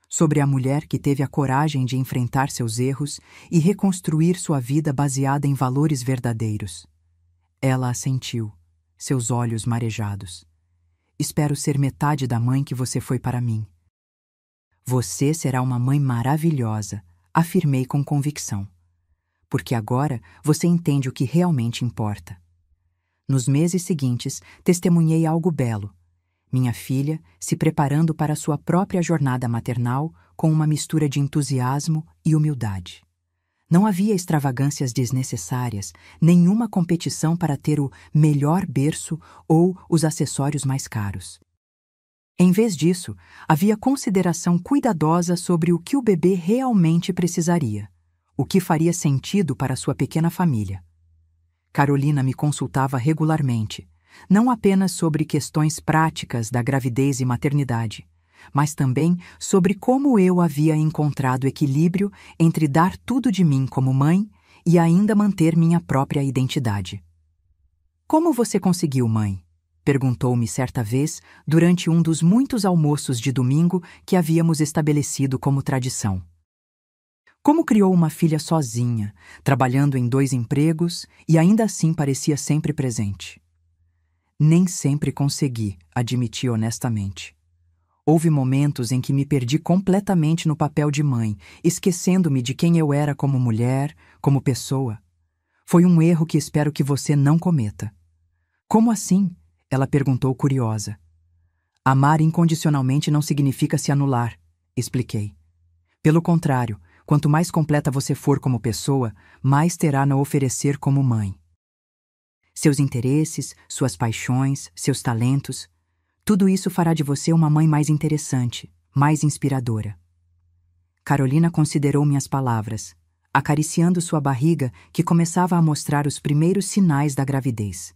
Sobre a mulher que teve a coragem de enfrentar seus erros e reconstruir sua vida baseada em valores verdadeiros. Ela assentiu, seus olhos marejados. Espero ser metade da mãe que você foi para mim. Você será uma mãe maravilhosa, afirmei com convicção. Porque agora você entende o que realmente importa. Nos meses seguintes, testemunhei algo belo. Minha filha se preparando para sua própria jornada maternal com uma mistura de entusiasmo e humildade. Não havia extravagâncias desnecessárias, nenhuma competição para ter o melhor berço ou os acessórios mais caros. Em vez disso, havia consideração cuidadosa sobre o que o bebê realmente precisaria, o que faria sentido para sua pequena família. Carolina me consultava regularmente, não apenas sobre questões práticas da gravidez e maternidade, mas também sobre como eu havia encontrado equilíbrio entre dar tudo de mim como mãe e ainda manter minha própria identidade. "Como você conseguiu, mãe?" perguntou-me certa vez durante um dos muitos almoços de domingo que havíamos estabelecido como tradição. Como criou uma filha sozinha, trabalhando em 2 empregos e ainda assim parecia sempre presente? Nem sempre consegui, admiti honestamente. Houve momentos em que me perdi completamente no papel de mãe, esquecendo-me de quem eu era como mulher, como pessoa. Foi um erro que espero que você não cometa. Como assim? Ela perguntou curiosa. Amar incondicionalmente não significa se anular, expliquei. Pelo contrário, quanto mais completa você for como pessoa, mais terá a oferecer como mãe. Seus interesses, suas paixões, seus talentos, tudo isso fará de você uma mãe mais interessante, mais inspiradora. Carolina considerou minhas palavras, acariciando sua barriga que começava a mostrar os primeiros sinais da gravidez.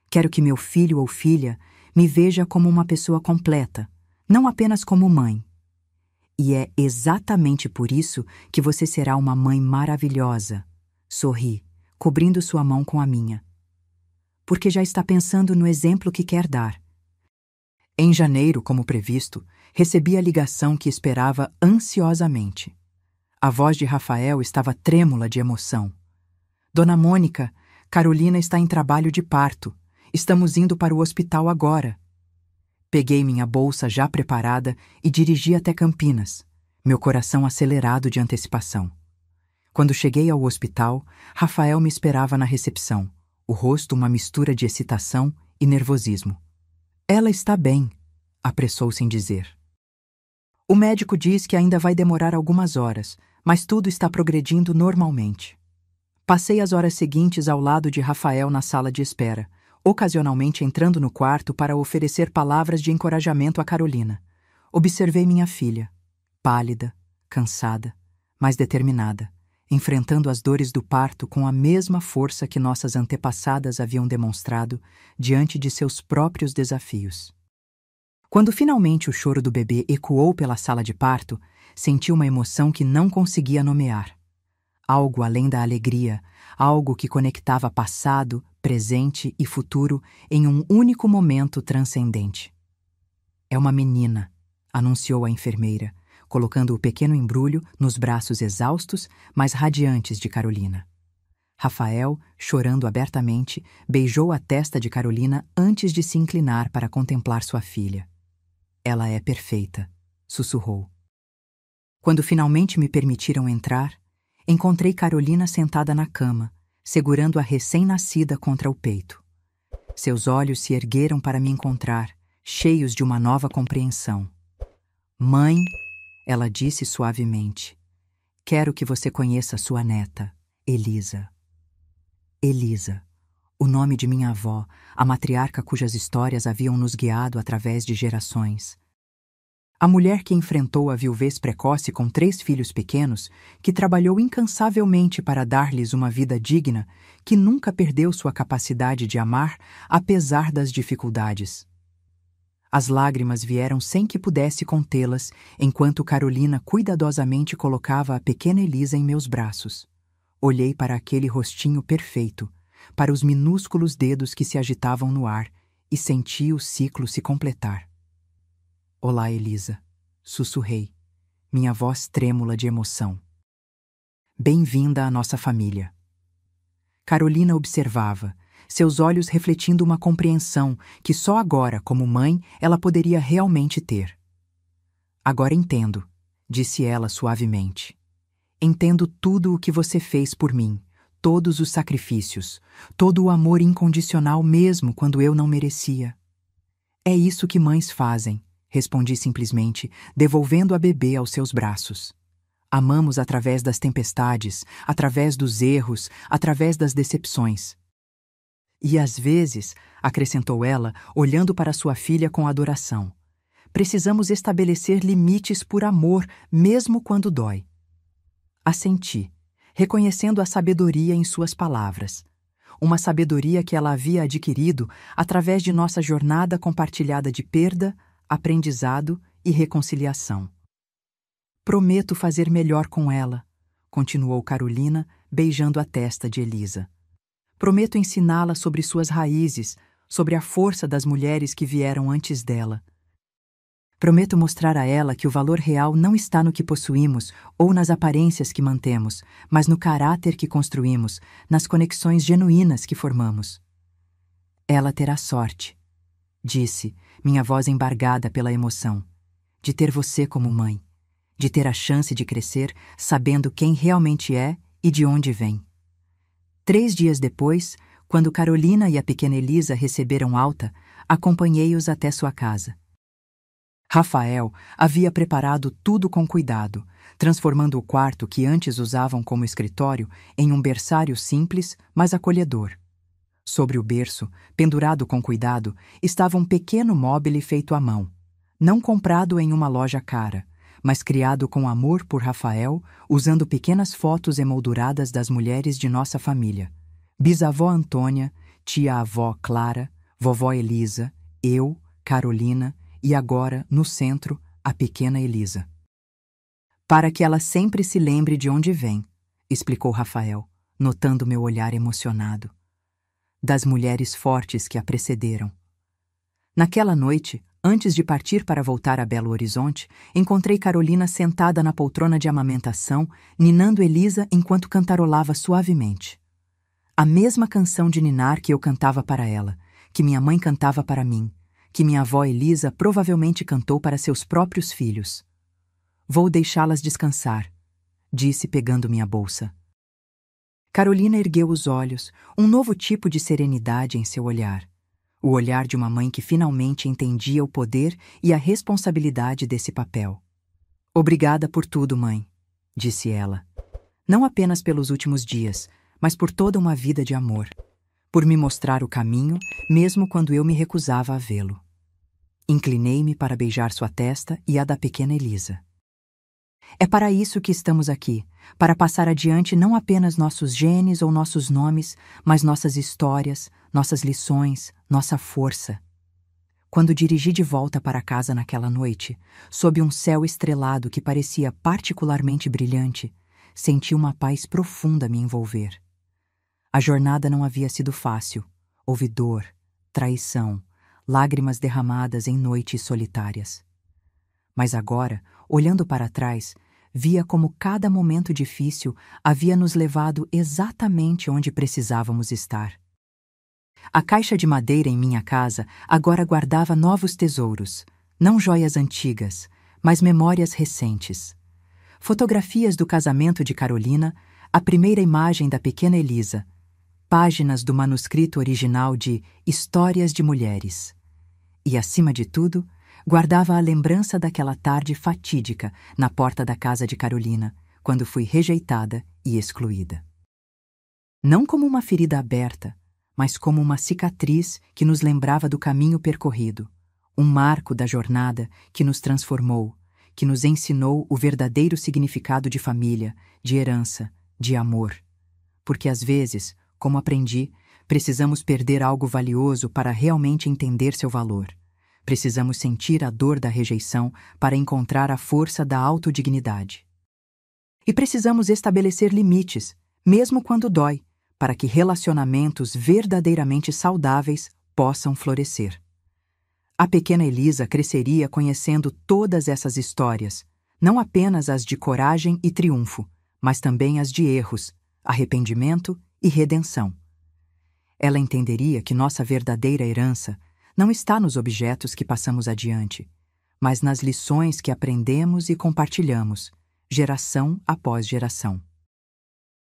Quero que meu filho ou filha me veja como uma pessoa completa, não apenas como mãe. E é exatamente por isso que você será uma mãe maravilhosa. Sorri, cobrindo sua mão com a minha. Porque já está pensando no exemplo que quer dar. Em janeiro, como previsto, recebi a ligação que esperava ansiosamente. A voz de Rafael estava trêmula de emoção. Dona Mônica, Carolina está em trabalho de parto. Estamos indo para o hospital agora. Peguei minha bolsa já preparada e dirigi até Campinas, meu coração acelerado de antecipação. Quando cheguei ao hospital, Rafael me esperava na recepção, o rosto uma mistura de excitação e nervosismo. Ela está bem, apressou-se em dizer. O médico diz que ainda vai demorar algumas horas, mas tudo está progredindo normalmente. Passei as horas seguintes ao lado de Rafael na sala de espera, ocasionalmente entrando no quarto para oferecer palavras de encorajamento a Carolina. Observei minha filha, pálida, cansada, mas determinada, enfrentando as dores do parto com a mesma força que nossas antepassadas haviam demonstrado diante de seus próprios desafios. Quando finalmente o choro do bebê ecoou pela sala de parto, senti uma emoção que não conseguia nomear. Algo além da alegria, algo que conectava passado, presente e futuro em um único momento transcendente. É uma menina, anunciou a enfermeira, colocando o pequeno embrulho nos braços exaustos, mas radiantes de Carolina. Rafael, chorando abertamente, beijou a testa de Carolina antes de se inclinar para contemplar sua filha. Ela é perfeita, sussurrou. Quando finalmente me permitiram entrar, encontrei Carolina sentada na cama, segurando a recém-nascida contra o peito. Seus olhos se ergueram para me encontrar, cheios de uma nova compreensão. Mãe, ela disse suavemente, quero que você conheça sua neta, Elisa. Elisa, o nome de minha avó, a matriarca cujas histórias haviam nos guiado através de gerações. A mulher que enfrentou a viuvez precoce com 3 filhos pequenos, que trabalhou incansavelmente para dar-lhes uma vida digna, que nunca perdeu sua capacidade de amar, apesar das dificuldades. As lágrimas vieram sem que pudesse contê-las, enquanto Carolina cuidadosamente colocava a pequena Elisa em meus braços. Olhei para aquele rostinho perfeito, para os minúsculos dedos que se agitavam no ar, e senti o ciclo se completar. Olá, Elisa, sussurrei, minha voz trêmula de emoção. Bem-vinda à nossa família. Carolina observava, seus olhos refletindo uma compreensão que só agora, como mãe, ela poderia realmente ter. Agora entendo, disse ela suavemente. Entendo tudo o que você fez por mim, todos os sacrifícios, todo o amor incondicional mesmo quando eu não merecia. É isso que mães fazem, respondi simplesmente, devolvendo a bebê aos seus braços. Amamos através das tempestades, através dos erros, através das decepções. E às vezes, acrescentou ela, olhando para sua filha com adoração, precisamos estabelecer limites por amor, mesmo quando dói. Assenti, reconhecendo a sabedoria em suas palavras. uma sabedoria que ela havia adquirido através de nossa jornada compartilhada de perda, aprendizado e reconciliação. Prometo fazer melhor com ela, continuou Carolina, beijando a testa de Elisa. Prometo ensiná-la sobre suas raízes, sobre a força das mulheres que vieram antes dela. Prometo mostrar a ela que o valor real não está no que possuímos ou nas aparências que mantemos, mas no caráter que construímos, nas conexões genuínas que formamos. Ela terá sorte, disse, minha voz embargada pela emoção, de ter você como mãe, de ter a chance de crescer sabendo quem realmente é e de onde vem. 3 dias depois, quando Carolina e a pequena Elisa receberam alta, acompanhei-os até sua casa. Rafael havia preparado tudo com cuidado, transformando o quarto que antes usavam como escritório em um berçário simples, mas acolhedor. Sobre o berço, pendurado com cuidado, estava um pequeno móbile feito à mão, não comprado em uma loja cara, mas criado com amor por Rafael, usando pequenas fotos emolduradas das mulheres de nossa família. Bisavó Antônia, tia-avó Clara, vovó Elisa, eu, Carolina e agora, no centro, a pequena Elisa. Para que ela sempre se lembre de onde vem, explicou Rafael, notando meu olhar emocionado. Das mulheres fortes que a precederam. Naquela noite, antes de partir para voltar a Belo Horizonte, encontrei Carolina sentada na poltrona de amamentação, ninando Elisa enquanto cantarolava suavemente. A mesma canção de ninar que eu cantava para ela, que minha mãe cantava para mim, que minha avó Elisa provavelmente cantou para seus próprios filhos. Vou deixá-las descansar, disse pegando minha bolsa. Carolina ergueu os olhos, um novo tipo de serenidade em seu olhar. O olhar de uma mãe que finalmente entendia o poder e a responsabilidade desse papel. Obrigada por tudo, mãe, disse ela. Não apenas pelos últimos dias, mas por toda uma vida de amor. Por me mostrar o caminho, mesmo quando eu me recusava a vê-lo. Inclinei-me para beijar sua testa e a da pequena Elisa. É para isso que estamos aqui, para passar adiante não apenas nossos genes ou nossos nomes, mas nossas histórias, nossas lições, nossa força. Quando dirigi de volta para casa naquela noite, sob um céu estrelado que parecia particularmente brilhante, senti uma paz profunda me envolver. A jornada não havia sido fácil. Houve dor, traição, lágrimas derramadas em noites solitárias. Mas agora, olhando para trás, via como cada momento difícil havia nos levado exatamente onde precisávamos estar. A caixa de madeira em minha casa agora guardava novos tesouros, não joias antigas, mas memórias recentes. Fotografias do casamento de Carolina, a primeira imagem da pequena Elisa, páginas do manuscrito original de Histórias de Mulheres. E, acima de tudo, guardava a lembrança daquela tarde fatídica na porta da casa de Carolina, quando fui rejeitada e excluída. Não como uma ferida aberta, mas como uma cicatriz que nos lembrava do caminho percorrido, um marco da jornada que nos transformou, que nos ensinou o verdadeiro significado de família, de herança, de amor. Porque às vezes, como aprendi, precisamos perder algo valioso para realmente entender seu valor. Precisamos sentir a dor da rejeição para encontrar a força da autodignidade. E precisamos estabelecer limites, mesmo quando dói, para que relacionamentos verdadeiramente saudáveis possam florescer. A pequena Elisa cresceria conhecendo todas essas histórias, não apenas as de coragem e triunfo, mas também as de erros, arrependimento e redenção. Ela entenderia que nossa verdadeira herança não está nos objetos que passamos adiante, mas nas lições que aprendemos e compartilhamos, geração após geração.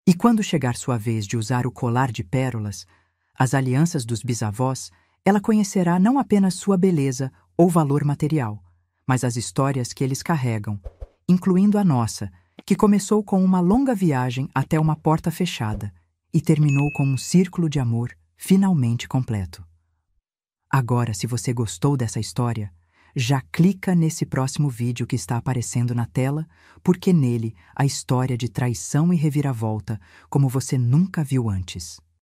E quando chegar sua vez de usar o colar de pérolas, as alianças dos bisavós, ela conhecerá não apenas sua beleza ou valor material, mas as histórias que eles carregam, incluindo a nossa, que começou com uma longa viagem até uma porta fechada e terminou com um círculo de amor finalmente completo. Agora, se você gostou dessa história, já clica nesse próximo vídeo que está aparecendo na tela, porque nele a história de traição e reviravolta como você nunca viu antes.